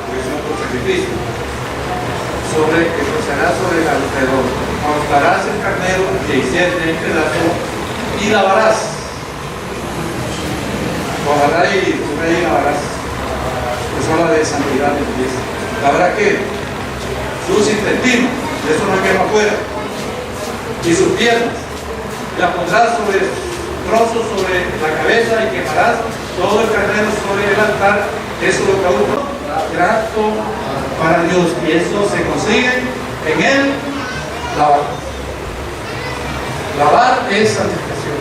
porque es otro sacrificio. Que rociarás sobre el alrededor. Cortarás el carnero que hiciste en pedazos y lavarás. Ojalá y tú me lavarás. Es hora de santidad de Dios. ¿Lavará qué? Sus intestinos, eso no quema afuera. Y sus piernas. Las pondrás sobre trozos sobre la cabeza y quemarás todo el carnero sobre el altar. Eso es lo que uno grato para Dios. Y eso se consigue en el lavar. Lavar es santificación.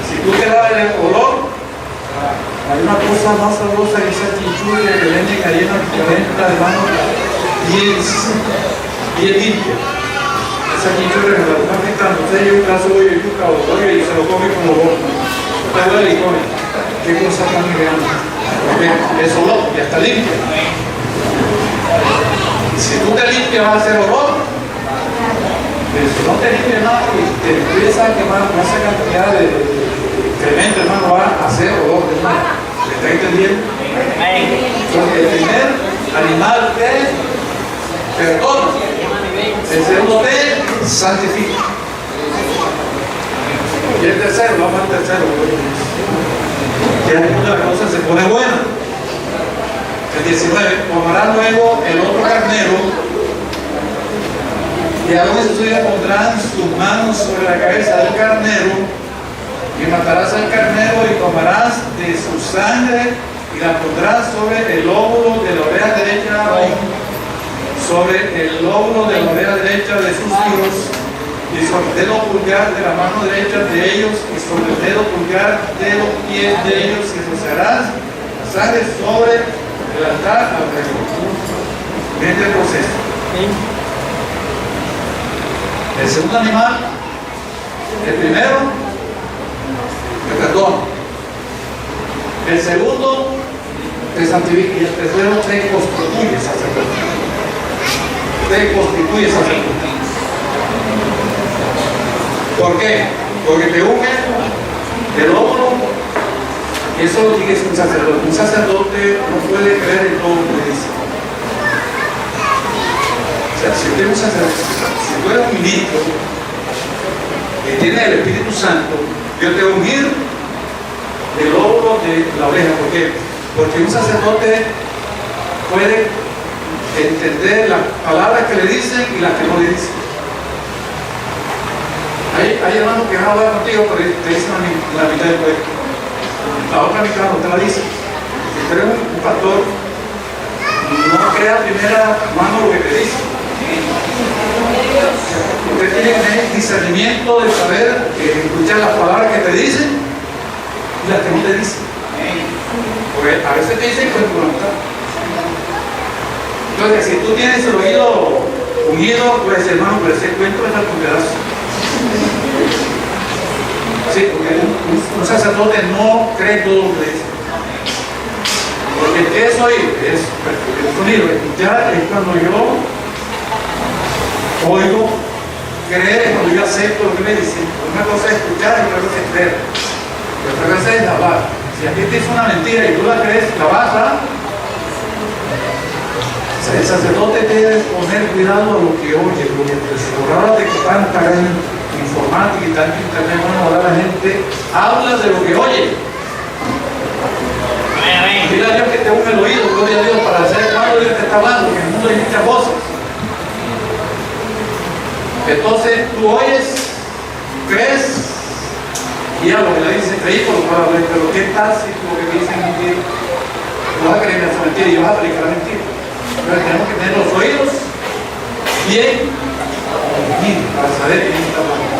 Si tú te lavas el olor, hay una cosa más sabrosa que esa chinchurria que venden ahí en la venta de mano bien limpia. Esa chinchurria que la están pintando, usted lleva un caso de yuca o pollo y se lo come como vos. Usted huele y come. Qué cosa tan grande. Es olor, ya está limpia. Si tú te limpias vas a hacer olor. Pero si no te limpias nada y te empieza a quemar esa cantidad de tremendo, hermano, va a hacer olor de nuevo. ¿Me está entendiendo? Porque el primer animal te perdona, el segundo te santifica. Y el tercero, vamos al tercero. Ya la cosa se pone buena. El 19, tomará luego el otro carnero y Aarón y sus hijos pondrán sus manos sobre la cabeza del carnero y matarás al carnero y tomarás de su sangre y la pondrás sobre el lóbulo de la oreja derecha de Aarón, sobre el lóbulo de la oreja derecha de sus hijos y sobre el dedo pulgar de la mano derecha de ellos y sobre el dedo pulgar de los pies de ellos y rociarás la sangre sobre el altar alrededor. Miren el proceso. El segundo animal, el primero, te perdona. El segundo, te santifica. Y el tercero, te constituye sacerdote. Te constituye sacerdote. ¿Por qué? Porque te unge el hombro. Y eso lo dice un sacerdote. Un sacerdote no puede creer en todo lo que dice. O sea, si usted es un sacerdote, si tú eres un ministro que tiene el Espíritu Santo, Dios te va a ungir el lóbulo de la oreja. ¿Por qué? Porque un sacerdote puede entender las palabras que le dicen y las que no le dicen. Hay hermanos que van a hablar contigo, pero te dicen la mitad del cuerpo. La otra mitad no te la dice. Si tú eres un pastor, no crea primera mano lo que te dice. Usted tiene que tener discernimiento de saber escuchar las palabras que te dicen y las que no te dicen. Porque a veces te dicen con tu voluntad. Entonces, si tú tienes el oído unido, pues hermano, pues ese cuento es un pedazo. Sí, porque un sacerdote no cree todo lo que dice. Porque ¿qué es oír? Es el sonido. Escuchar es cuando yo oigo, creer es cuando yo acepto lo que me dicen. Una cosa es escuchar y otra cosa es creer. Y otra cosa es la barra. Si a ti te dice una mentira y tú la crees, la barra. El sacerdote debe poner cuidado a lo que oye, porque ahora de que tanta informática y tanto internet, bueno, ahora la gente habla de lo que oye. Dile a Dios que te unge el oído, gloria a Dios, para saber cuándo Dios te está hablando, que en el mundo hay muchas voces. Entonces tú oyes, crees y a lo que le dicen, creí por lo que hablan, pero ¿qué tal si lo que dicen es mentira? Tú vas a creer en esa mentira y vas a aplicar la mentira. Entonces tenemos que tener los oídos bien para saber quién está hablando.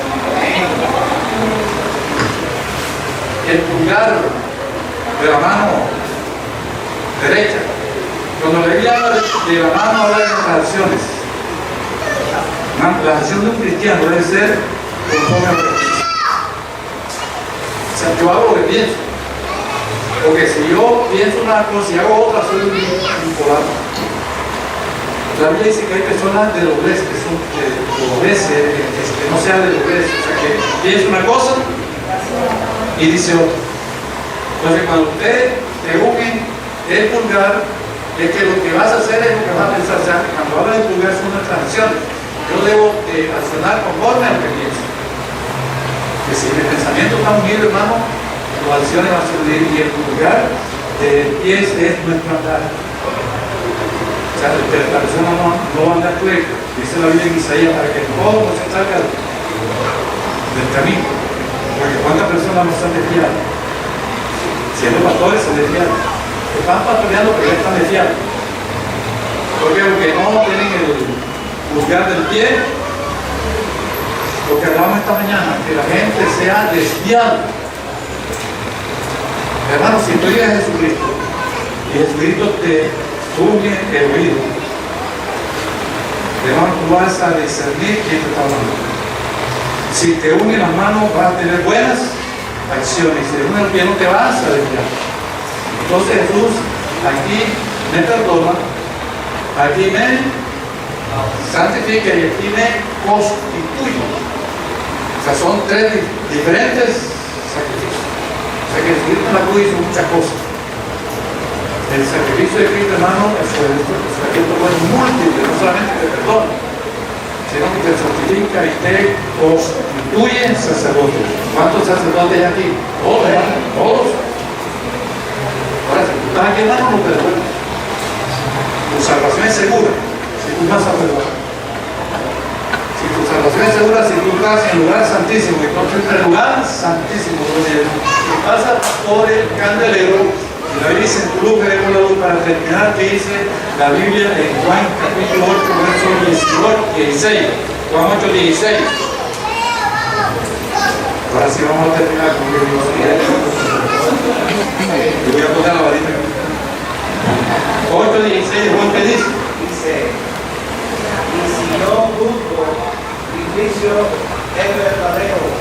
El pulgar de la mano derecha lo Cuando la Biblia habla de la mano, habla de las acciones. La acción de un cristiano debe ser conforme a lo que piensa. O sea, yo hago lo que pienso. Porque si yo pienso una cosa y hago otra, soy un bipolar. La Biblia dice que hay personas de doblez, que son de doblez, que no sea de doblez, o sea, que piensa una cosa y dice otra. Entonces, cuando usted te busquen el pulgar, es que lo que vas a hacer es lo que vas a pensar. O sea, cuando habla de pulgar son nuestras acciones. Yo debo accionar conforme a lo que pienso. Que si mi pensamiento está unido, hermano, las acciones van a ser y el pulgar del pie es nuestro andar. O sea, la persona no va a andar tuerca. Dice la Biblia en Isaías, para que todo no se salga del camino. Porque cuántas personas no están desviadas. Siendo pastores se desviaron. Están pastoreando, pero ya están desviados. ¿Por qué? Porque no tienen el pulgar del pie. Lo que hablamos esta mañana, que la gente sea desviada. Hermano, si tú llegas a Jesucristo y Jesucristo te une el oído, hermano, tú vas a discernir quién te está hablando. Si te une las manos, vas a tener buenas acciones. Si te une el pie, no te vas a desviar. Entonces Jesús aquí me perdona, aquí me santifica y aquí me constituye. O sea, son tres diferentes sacrificios. O sea, que Jesucristo en la cruz hizo muchas cosas. El sacrificio de Cristo, hermano, el sacrificio fue múltiple, no solamente te perdona, sino que te santifica y te constituye sacerdote. ¿Cuántos sacerdotes hay aquí? Todos, hermano, todos. Ahora, si tú estás aquí, hermano, no perdonas. Tu salvación es segura, si tú vas a perdonar. Si tu salvación es segura, si tú estás en el lugar santísimo, y entonces en el lugar santísimo, si pasas por el candelero, y la Biblia dice en tu luz veremos la luz. Para terminar, que dice la Biblia en Juan capítulo 8, verso 16. Juan 8, 16. Ahora sí vamos a terminar con el Dios. Yo voy a poner la varita. 8, 16, Juan, ¿qué dice? Dice, y si yo juzgo, mi juicio es verdadero,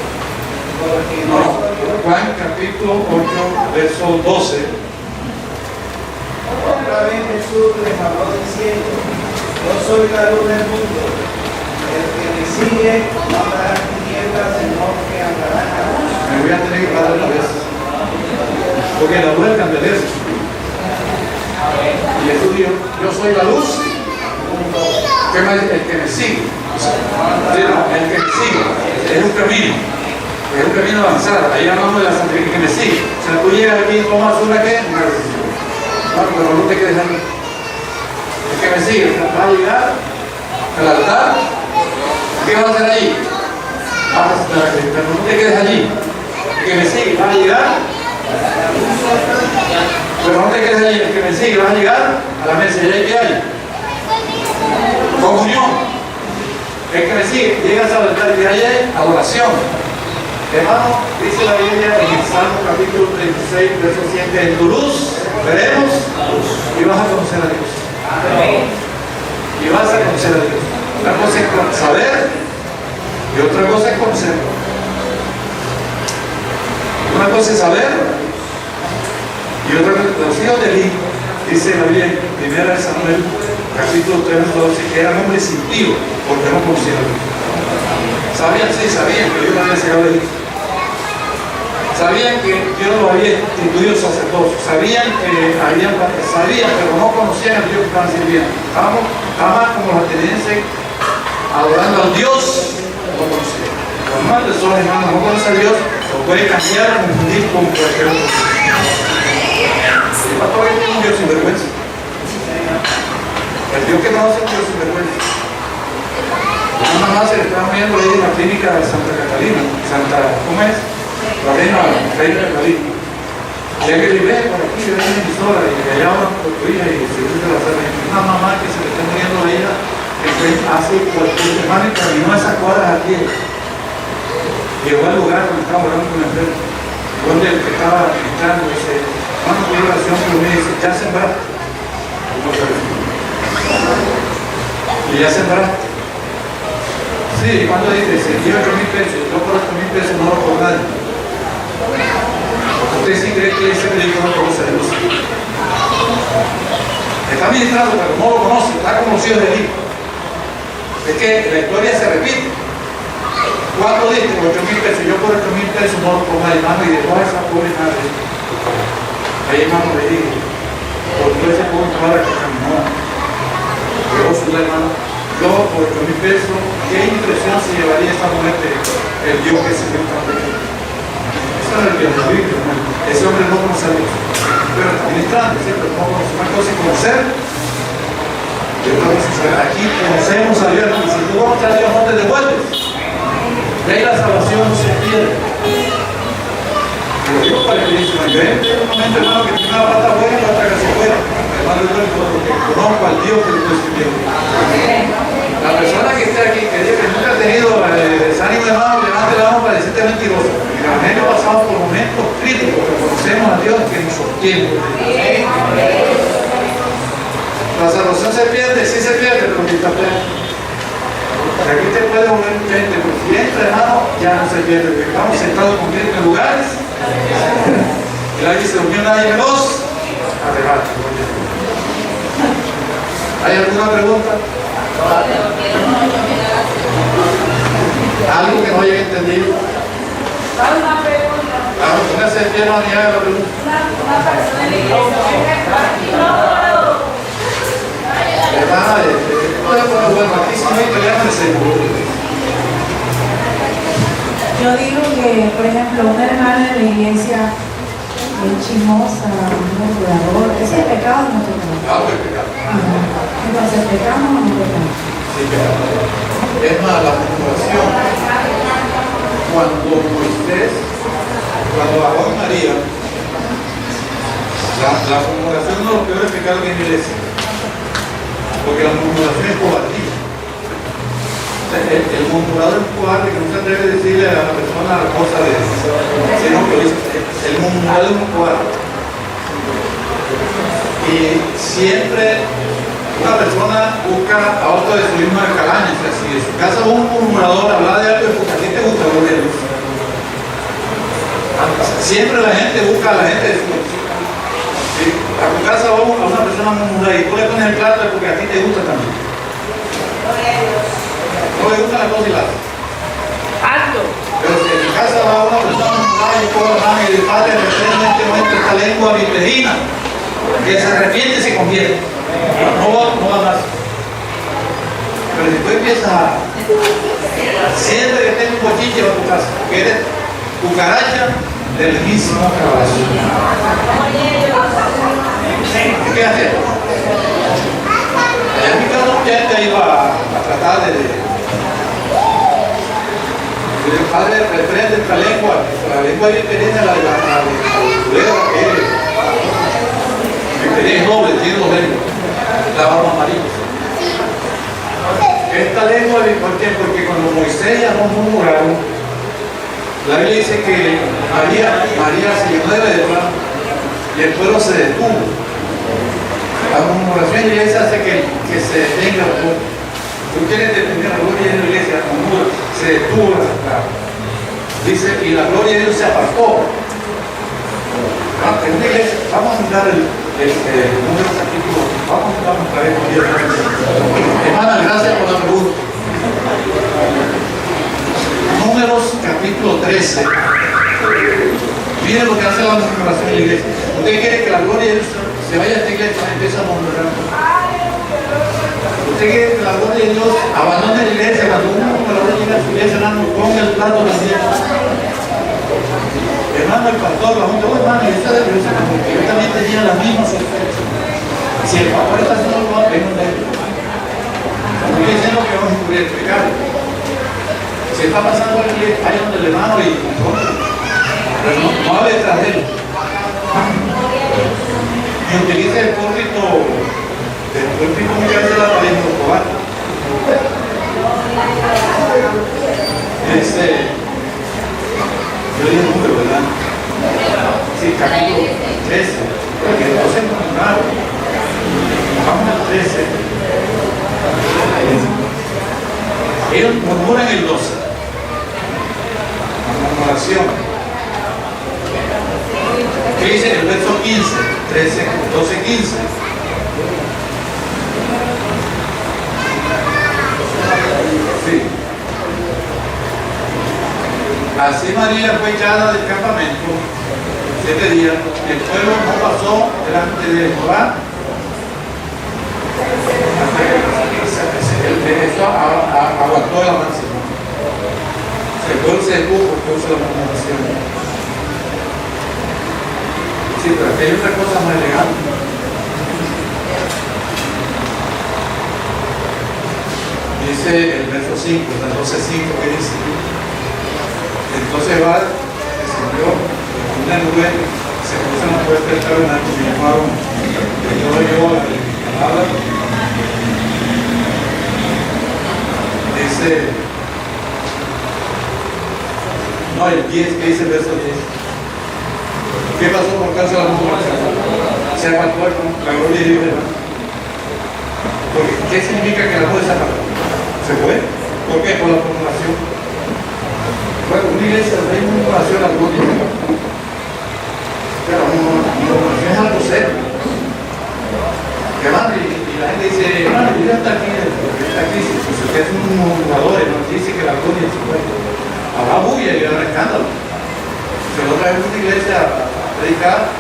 porque no soy yo. Juan capítulo 8, verso 12. Otra vez Jesús les habló diciendo, yo soy la luz del mundo, el que me sigue no andará en tinieblas, sino que andará en la luz. Me voy a tener que parar la vez. Porque la luz es el candelero. Y Jesús dijo, yo soy la luz. ¿Qué más dice? El que me sigue. Sí, no, el que me sigue. Es un camino. Es un camino avanzado. Ahí hablamos de la santificación que me sigue. O sea, tú llegas aquí y tomas una que una decisión. No, pero no te quedes ahí. El que me sigue va a llegar al altar. ¿Qué vas a hacer allí? Vas a estar aquí, pero no te quedes allí. El que me sigue va a llegar. Pero no te quedes allí. El que me sigue va a llegar a la mesa. ¿Y ahí qué hay? Comunión. El que me sigue llegas al altar y ahí hay adoración. Hermano, dice la Biblia en el Salmo capítulo 36, verso 7, en tu luz veremos y vas a conocer a Dios. Y vas a conocer a Dios. Una cosa es saber y otra cosa es conocer. Una cosa es saber y otra cosa, los hijos de Eli, dice la Biblia en 1 Samuel capítulo 3, verso 12, que eran hombres impíos porque no conocían a Dios. Sabían, sí, sabían que Dios no había sacado de Egipto. Sabían que Dios los había instituido sacerdotes. Sabían pero no conocían al Dios que estaban sirviendo. Estaban como los atenienses adorando al Dios no conocían. Los más de esos hermanos no conocen a Dios, lo puede cambiar o confundir con cualquier otro. El pastor es un Dios sinvergüenza. El Dios que no hace un Dios sinvergüenza. Una mamá se le está viendo ahí en la clínica de Santa Catalina, ¿cómo es? La reina Catalina. Ya que le ve por aquí, le ve una emisora y le llaman por tu hija y se dice la cerveza. Una mamá que se le está muriendo la hija, que hace cualquier semana y caminó a esas cuadras aquí. Llegó al lugar donde estaba hablando con el enfermo, donde el que estaba gritando dice, hermano, tuve oración, pero me dice, ya sembraste. Y ya sembraste. Sí, cuando dice, se lleva 8,000 pesos, yo por 8,000 pesos no lo por nadie. ¿Usted sí cree que ese médico no conoce a Dios? Está ministrando, pero no lo conoce, está conocido de él. Es que la historia se repite. ¿Cuánto diste? 8,000 pesos. Yo por 8,000 pesos no lo pongo a hermano y dejó a esa pobre madre. Ahí hermano le dije, por todo ese pobre madre que caminó. Yo soy la hermana. Yo por 8,000 pesos, ¿qué impresión se llevaría esta mujer del Dios que se dio tan pequeño? Eso es el que nos vive, hermano. Ese hombre no conoce a Dios. Pero está ministrando, siempre no conoce una cosa y conocer. Aquí conocemos a Dios y si tú conoces a Dios no te devuelves. De ahí la salvación no se pierde. Pero digo para que dice, en un momento hermano que tiene una pata buena y la otra que se fuera. Hermano, yo porque conozco al Dios que le estoy sirviendo. La persona que esté aquí, que diga que nunca ha tenido desánimo hermano, levante la mano para decirte mentiroso. En el Evangelio pasamos por momentos críticos, pero conocemos a Dios que nos sostiene. La salvación se pierde, sí se pierde, pero ni está plena. Aquí te puede volver un cliente, pero si entra hermano, ya no se pierde, porque estamos sentados con Cristo en lugares. Y la dice, unión nadie menos. Adelante. ¿Hay alguna pregunta? ¿Algo que no haya entendido? Una pregunta. Póngase el pie, no ni haga la pregunta. Una persona en la iglesia. Hermana, bueno, aquí si no hay italiano de seguro. Yo digo que, por ejemplo, una hermana en la iglesia es chismosa, murmurador, ¿ese es pecado o no es pecado? Ah, pues pecado. Entonces, ¿pecamos o no pecamos? Sí, pecado. Es más, la murmuración, cuando Moisés, cuando bajó a María, la murmuración es uno de los peores pecados que hay en la iglesia. Porque la murmuración es cobardía. El murmurador es un cobarde que no se atreve a decirle a la persona la cosa de Dios, sino que lo dice. El murmurador es un cobarde. Y siempre una persona busca a otro de su misma calaña. O sea, si de su casa va un murmurador a hablar de algo es porque a ti te gusta hablar de Dios. Siempre la gente busca a la gente de su casa. Si a tu casa va a una persona murmurada y tú le pones el plato es porque a ti te gusta también. No le gusta la cosa y la hace. Alto. Pero si en mi casa va una persona murmurada y coge la mano y el padre reprende en este momento esta lengua viperina, que se arrepiente y se convierte. No va más. Pero si tú empiezas siempre que tengas un bochiche va a tu casa, porque eres cucaracha del mismo caballo. ¿Qué hacer? Allá en mi casa mucha gente iba a tratar de el padre reprende esta lengua, la lengua viperina, la culera que es doble, tiene dos lenguas, la barba amarilla. Esta lengua, ¿por qué? Porque cuando Moisés llamó murmuraron, la Biblia dice que María se llenó de verdad y el pueblo se detuvo. La murmuración de la iglesia hace que se detenga la gloria. Tú quieres detener la gloria de la iglesia, murmura, se detuvo dice, y la gloria de Dios se apartó. En una iglesia, vamos a mirar el número capítulo, vamos a otra vez con Dios. Hermana, gracias por la pregunta. Números capítulo 13. Miren lo que hace la murmuración en la iglesia. Usted quiere que la gloria de Dios se vaya a esta iglesia y empieza a murmurar. Usted quiere que la gloria de Dios abandone la iglesia cuando un murmurador llega a su iglesia, hermano, ponga el plato también. Hermano, el pastor, la junta, hermano, yo sé de iglesia, porque yo también tenía la misma sospecha. Si el pastor está haciendo algo, vengo de él. No estoy diciendo que vamos a encubrir el pecado. Si está pasando aquí, ahí donde el hermano y pero no hable detrás de él. Y utilice el púlpito muchas veces la pared por probar. Yo dije el número, ¿verdad? Sí, capítulo 13. Porque entonces es muy raro. Vamos al 13. Ellos murmuran el 12. La murmuración. ¿Qué dice el verso 15? 13, 12, 15. Sí. Así María fue echada del campamento 7 días. El pueblo no pasó delante de Jehová. Esto aguantó el avance. El pueblo se detuvo por causa de la murmuración. Sí, pero aquí hay otra cosa más elegante. Dice el verso 5, el 12:5, que dice: entonces va, descendió una nube, se puso en la puerta del tabernáculo y llamaron, y yo la palabra. Dice, no, el 10, que dice el verso 10. ¿Qué pasó por causa de la murmuración? Se apartó la gloria de Dios, hermano. Porque, ¿qué significa que la nube se apartó? ¿Se fue? ¿Por qué? Por la murmuración. Bueno, una iglesia no hay murmuración, la gloria se apartó. Pero la murmuración es algo serio. Hermano, y la gente dice, hermano, ya está aquí esta crisis. Pues usted es un murmurador, nos dice que la gloria se fue. Habrá bulla y habrá escándalo. Se lo trae una iglesia a predicar,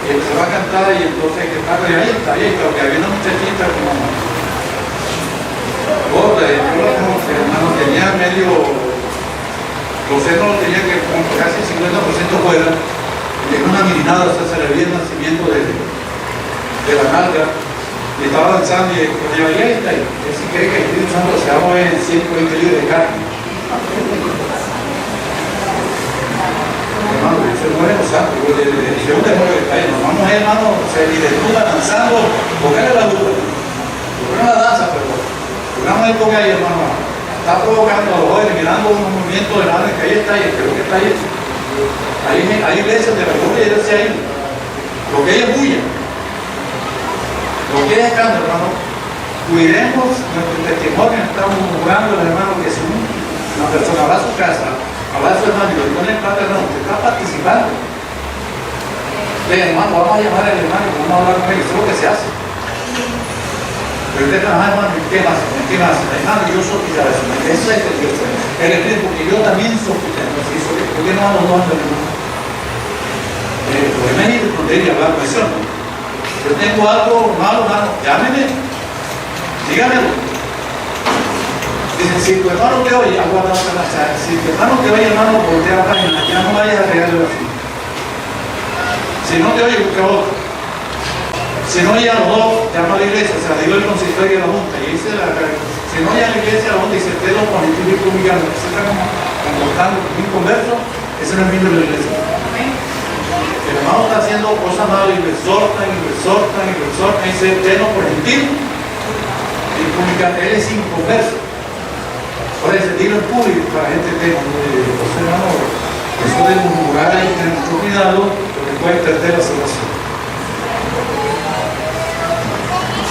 y se va a cantar y entonces que está, ahí está, porque había una muchachita como gorda, y yo la conocí, hermano, tenía medio, los senos lo tenía que como casi 50% fuera, y tenía una mirinada, o sea, se le veía el nacimiento de la nalga, y estaba danzando y yo ahí está, y él si cree que el Espíritu Santo se va a mover en 120 libras de carne. Hermano, eso no es santo, es un demonio que está ahí. Nos vamos a ir, hermano, se desnuda danzando, póngale la duda. Porque no la danza, pero vamos a ir porque ahí, hermano, está provocando a los jóvenes, mirando un movimiento de madre que ahí está, y creo que está ahí. Hay iglesias de la gloria de Dios ahí. Lo que hay es bulla. Lo que hay es escándalo, hermano. Cuidemos nuestro testimonio, estamos murmurando, hermano, que si una persona va a su casa, hablar a su hermano y lo pone en plata, hermano, usted está participando. Hermano, vamos a llamar al hermano, vamos a hablar con él, eso es lo que se hace. Pero usted trabaja, hermano, ¿qué más? ¿Qué más? Hermano, yo sospechaba eso. Eso es el Dios. El Espíritu, porque yo también sospechaba. ¿Por qué no a los dos, hermano? Podemos ir con él y hablar con eso, ¿no? Yo tengo algo malo, hermano, llámeme. Dígamelo. Dicen, si tu hermano te oye, aguarda la charla. Si tu hermano te oye, hermano, voltea la página, ya no vayas a regarle así. Si no te oye, busca otro. Si no oye a los dos, llama a la iglesia, o sea, digo el consistorio de la junta, y dice si no oye a la iglesia, la junta dice, ustedes los positivos y comunicados, que se están comportando como inconversos, ese no es miembro de la iglesia. El hermano está haciendo cosas malas y lo exhortan, y dice, ustedes los positivos y comunicados, él es inconverso. Por eso, dilo en público para la gente que entonces, hermano, eso de murmurar ahí, tener mucho cuidado, porque puede perder la salvación.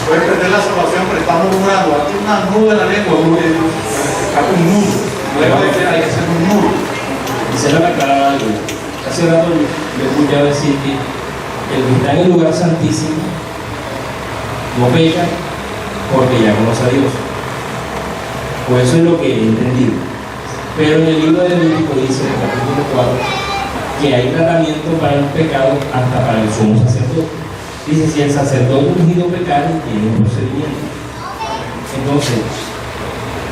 Puede perder la salvación, pero estamos murmurando. Aquí una nube en la lengua, está con un nudo. Luego de que hay que hacer un nudo. Quisiera aclarar algo. Hace rato le escuché decir que el que está en el lugar santísimo no peca porque ya conoce a Dios. Pues eso es lo que he entendido. Pero en el libro de Levítico dice, en el capítulo 4, que hay tratamiento para los pecados hasta para el sumo sacerdote. Dice, si el sacerdote ungido pecar, tiene un procedimiento. Entonces,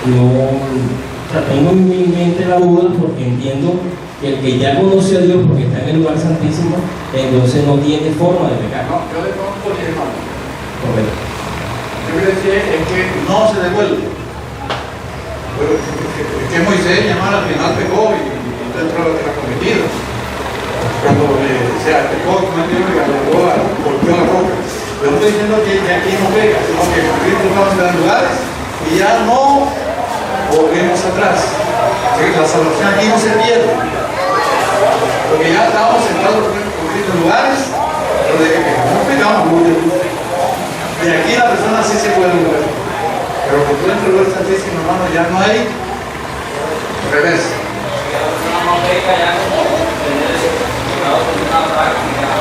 tengo en mi mente la duda porque entiendo que el que ya conoce a Dios porque está en el lugar santísimo, entonces no tiene forma de pecar. No, yo le conozco a mi hermano. Correcto. Yo le decía es que no se devuelve. Pero es que Moisés llamaba al final pecó y dentro de la tierra prometida. Cuando pecó, cometió y golpeó la roca. Pero no estoy diciendo que aquí no peca, sino que Cristo estamos en los lugares y ya no volvemos atrás. Así que la salvación aquí no se pierde. Porque ya estábamos sentados con Cristo en lugares, pero de que no pecamos, De aquí la persona sí se puede mover. Pero cuando tú entras al lugar santísimo, hermano, ya no hay revés.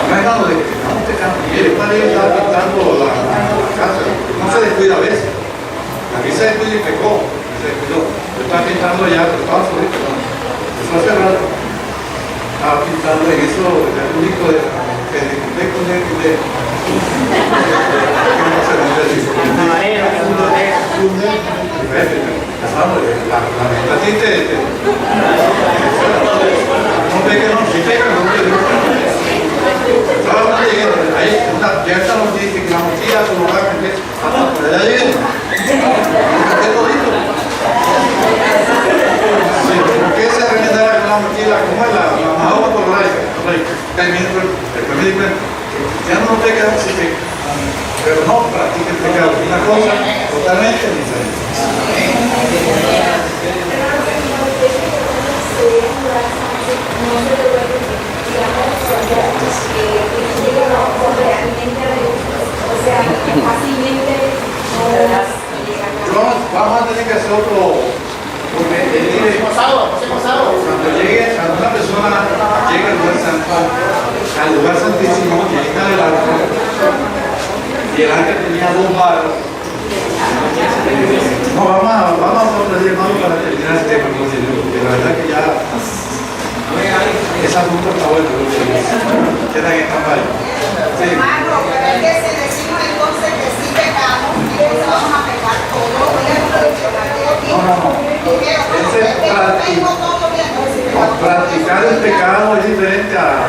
No hay nada de que no te cambie. Mire, padre, yo estaba pintando la casa. No se descuida a veces. Aquí se descuida y pecó. Se descuidó. Yo estaba pintando allá, pero estaba solito. Eso hace rato. Estaba pintando en eso, el único de ya está nos dice que la mochila su lugar hasta por allá viene. ¿Por qué se remendara con la mochila? ¿Cómo es la majoma por la ya no te quedas así, pero no practica el pecado, una cosa totalmente diferente. Vamos a tener que hacer otro, porque cuando una persona llega al lugar santo, al lugar santísimo, llega el arca, y el arca tenía 2 varas. No, vamos a otro día, hermano, para terminar este tema, porque la verdad que ya esa punta está buena, queda en esta parte. Hermano, pero es que si decimos entonces que sí pecamos, entonces vamos a pecar todo. Practicar el pecado es diferente a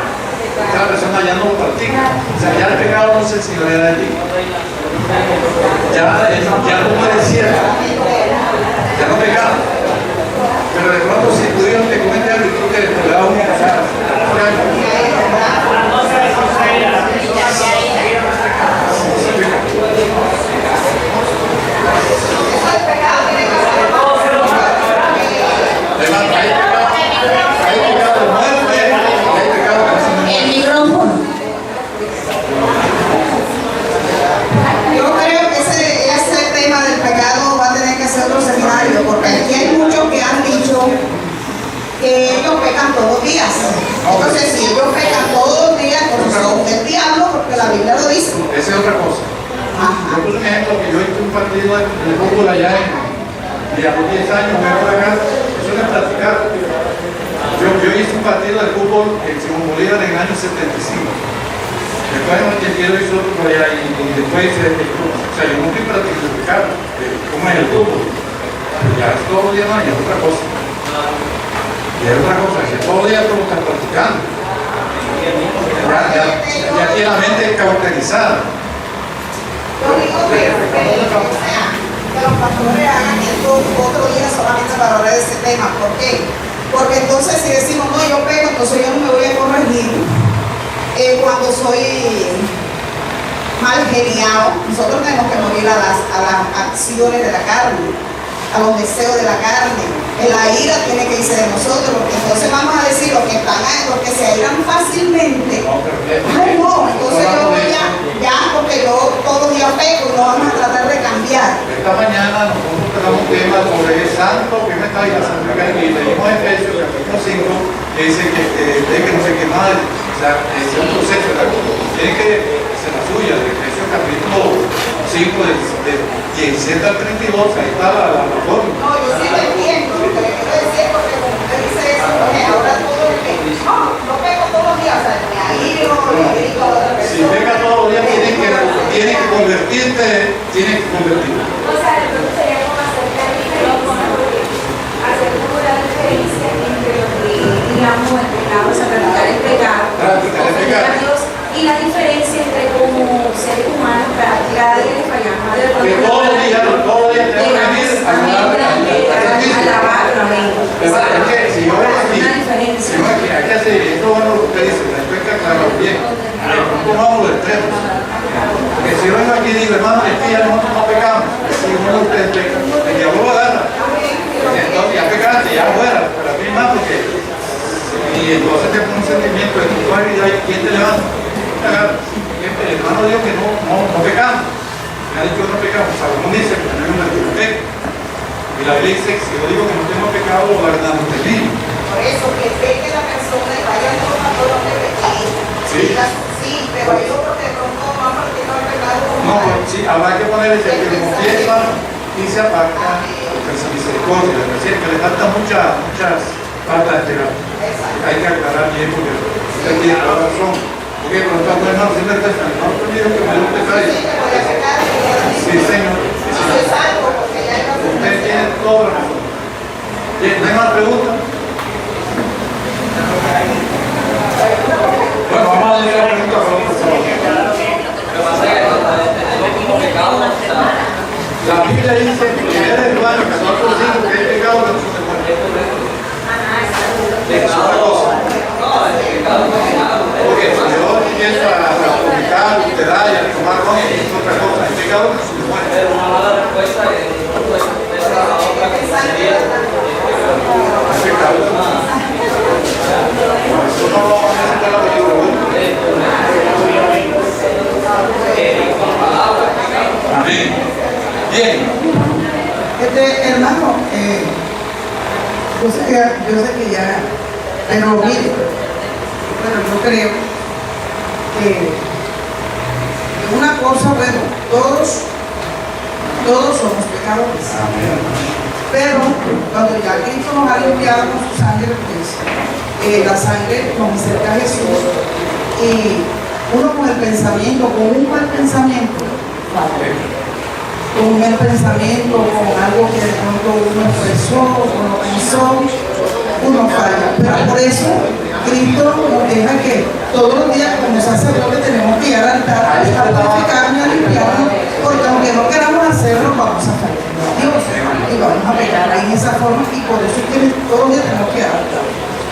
la persona ya no lo practica. O sea, ya el pecado no se enseñorea de ti. Ya no puedes cierto. Ya no pecado. Pero de pronto si pudieron te comete algo y tú te le das una casada. El micrófono. Yo creo que ese tema del pecado va a tener que ser otro seminario, porque aquí hay muchos que han dicho que ellos pecan todos los días. Entonces, si ellos pecan todos los días, pues son del diablo, porque la Biblia lo dice. Esa es otra cosa. Yo puse un ejemplo que yo hice un partido de fútbol allá y a los 10 años me voy a acá, eso es practicar. Yo hice un partido de fútbol en Simón Bolívar en el año 75. Después en el 82 hice otro por allá y después hice o sea, yo no estoy practicando el pecado, como en el fútbol. Ya es todos los días no, ya es otra cosa. Y es otra cosa, que todos los días tú lo estás practicando. Ya tiene la mente caracterizada. Yo digo que los pastores hagan esto otro día solamente para hablar de ese tema. ¿Por qué? Porque entonces si decimos, no, yo pego, entonces yo no me voy a corregir cuando soy mal geniado. Nosotros tenemos que morir a las acciones de la carne, a los deseos de la carne. La ira tiene que irse de nosotros, porque entonces vamos a decir los que se airan fácilmente. Ay, no, entonces yo voy ya porque yo todos los días pego y no vamos a tratar de cambiar. Esta mañana nosotros tocamos un tema sobre el santo que me está diciendo Santa Catarina, y leímos Efesios capítulo 5, que dice que no sé qué más, o sea, es un proceso, tiene que ser la suya, de Efesios capítulo 5, de 17 al 32, ahí está la forma. No, yo sí lo entiendo, lo que le quiero decir, porque como usted dice eso, porque ahora todo el que no pego todos los días, o sea, me airo, le grito a la otra persona. Si pega todos los días, tienes que convertirte, tienes que convertirte. O sea, entonces sería como hacer la diferencia, hacer como la diferencia entre lo que digamos el pecado, o sea, practicar el pecado, ofender a Dios, y la diferencia entre como seres humanos, cada día le fallamos. Que todos los días tengo que venir a alabar la mente. Es que si yo vengo aquí, hay que hacer esto, bueno, lo que usted dice, después que aclararlo bien. ¿Cómo vamos los extremos? Porque si yo vengo aquí y digo, hermano, es que ya nosotros no pecamos, si uno de ustedes peca, el diablo lo agarra. Entonces ya pecaste, ya fuera, pero a mí más porque. Y entonces te pone un sentimiento de culpabilidad y ¿quién te levanta? El hermano dijo que no pecamos. Y la Biblia dice que si yo digo que no tengo pecado, lo guardamos de mí. Por eso, que peque la persona y vaya por todo lo que peque. Sí. Sí, pero hay otro que de pronto no ha practicado el pecado. No, pues sí, habrá que poner el que lo confiesa y se aparta de esa misericordia. Es decir, que le faltan muchas faltas de pecado. Hay que aclarar bien porque usted tiene la razón. Porque por lo tanto, hermano, siempre está no permitido que me lo pecado. Sí, Señor. Usted tiene toda la razón. Bien, ¿no hay más preguntas? Bueno, vamos a hacer la pregunta para otro sábado. Lo que pasa es que tenemos como pecado, o sea, La Biblia dice en 1 Juan 14:5 que hay pecado que no se muere. Es otra cosa. Porque si yo empiezo a publicar, alterar y a tomar ron, es otra cosa. Hay pecado que no se muere. pero una mala respuesta que esa otra que sería Hay pecado. Eso no lo vamos a hacer en la película. con palabras. Amén. Bien. Hermano, yo sé que ya, pero mire, bueno, yo creo que una cosa, bueno, todos somos pecadores. Pero cuando ya Cristo nos ha limpiado con su sangre, pues la sangre nos acerca a Jesús y uno con el pensamiento, con un mal pensamiento, con un mal pensamiento, con algo que de pronto uno expresó o no pensó, uno falla. Pero por eso Cristo nos deja que todos los días como sacerdotes tenemos que ir al altar a purificarnos, a limpiarnos, porque aunque no queramos hacerlo, vamos a fallar a Dios y vamos a pecar en esa forma, y por eso es que todos los días tenemos que ir al altar.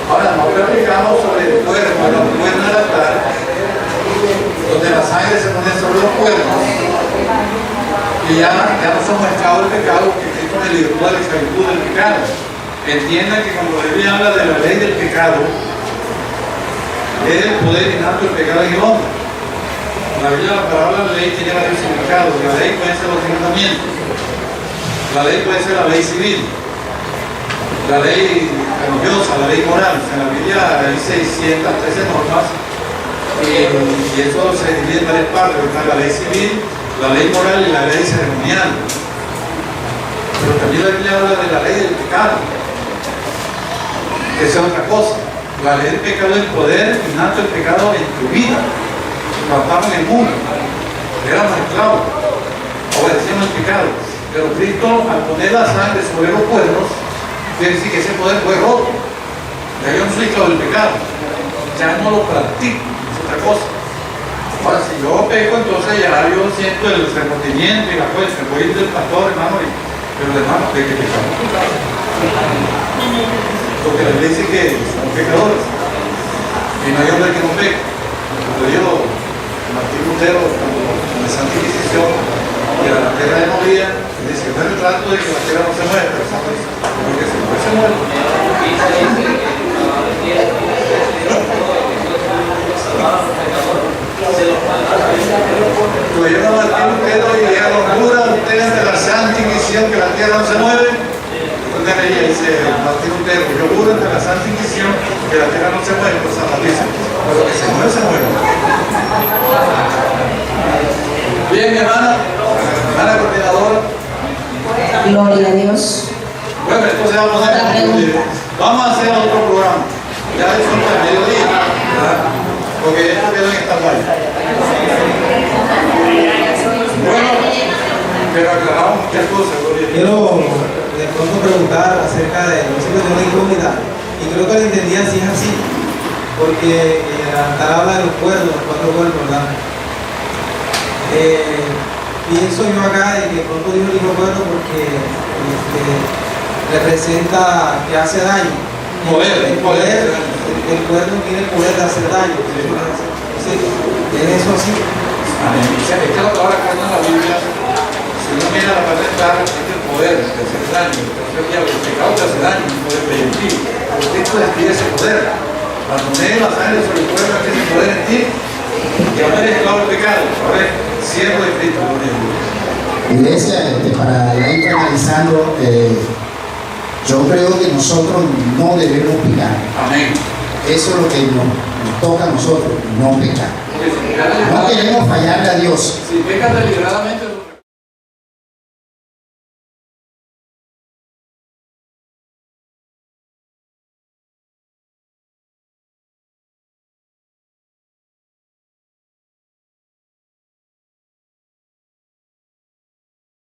Ahora, no platicamos sobre el cuerno del altar, donde la sangre se pone sobre los cuernos, y ya no somos esclavos del pecado, que Cristo me libró de la esclavitud del pecado. Entiendan que cuando la Biblia habla de la ley del pecado, es el poder innato del pecado en el hombre. La Biblia, la palabra ley tiene varios significados. La ley puede ser los mandamientos, la ley puede ser la ley civil, la ley religiosa, la ley moral. En la Biblia hay 613 normas y eso se divide en varias partes. Está la ley civil, la ley moral y la ley ceremonial. Pero también la Biblia habla de la ley del pecado, que es otra cosa. La ley del pecado es el poder innato del pecado en tu vida. Cuando estábamos en el mundo, éramos esclavos, obedecíamos el pecado. Pero Cristo, al poner la sangre sobre los cuernos, quiere decir que ese poder fue roto. Ya yo no soy esclavo del pecado, ya no lo practico, es otra cosa. Ahora, si yo peco, entonces ya yo siento el remordimiento y la fuerza. Voy a ir del pastor, hermano, pero hermano, que pecamos. Porque la Biblia dice que somos pecadores y no hay hombre que no peque. Cuando dijo Martín Lutero, cuando en la Santa Inquisición, que la tierra no movía, dice que no es el trato de que la tierra no se mueve, pero porque si no se mueve. Pues yo no Martín Lutero y le locura a ustedes de la Santa Inquisición que la tierra no se mueve. Entonces ella dice Martín Lutero, yo juro ante la Santa Inquisición que la tierra no se mueve, pues San Martín, pero que se mueve, se mueve. Bien, mi hermana coordinadora. Gloria a Dios. Bueno, entonces vamos a hacer otro programa. Ya es hora del mediodía, ¿verdad? Porque esto quedó en esta parte. Bueno, pero aclaramos muchas cosas. Quiero de pronto preguntar acerca de los hijos de una incógnita, y creo que lo entendían si es así, porque el altar habla de los cuernos, los 4 cuernos, ¿verdad? Pienso yo acá de que pronto dijo el hijo cuerno porque representa que hace daño. El cuerno tiene el poder de hacer daño. ¿Es eso así? Es que la palabra cuerno en la Biblia, si uno mira la parte clara, es el poder de hacer daño. El pecado te hace daño, un poder preventivo. Pero Cristo describe ese poder. Cuando pones la sangre sobre el cuerno, que ese poder en ti, que no eres esclavo del pecado, ahora es siervo de Cristo. Iglesia, para ir finalizando, Yo creo que nosotros no debemos pecar. Amén. Eso es lo que nos toca a nosotros, no pecar. Porque si pecas No queremos fallarle a Dios. deliberadamente,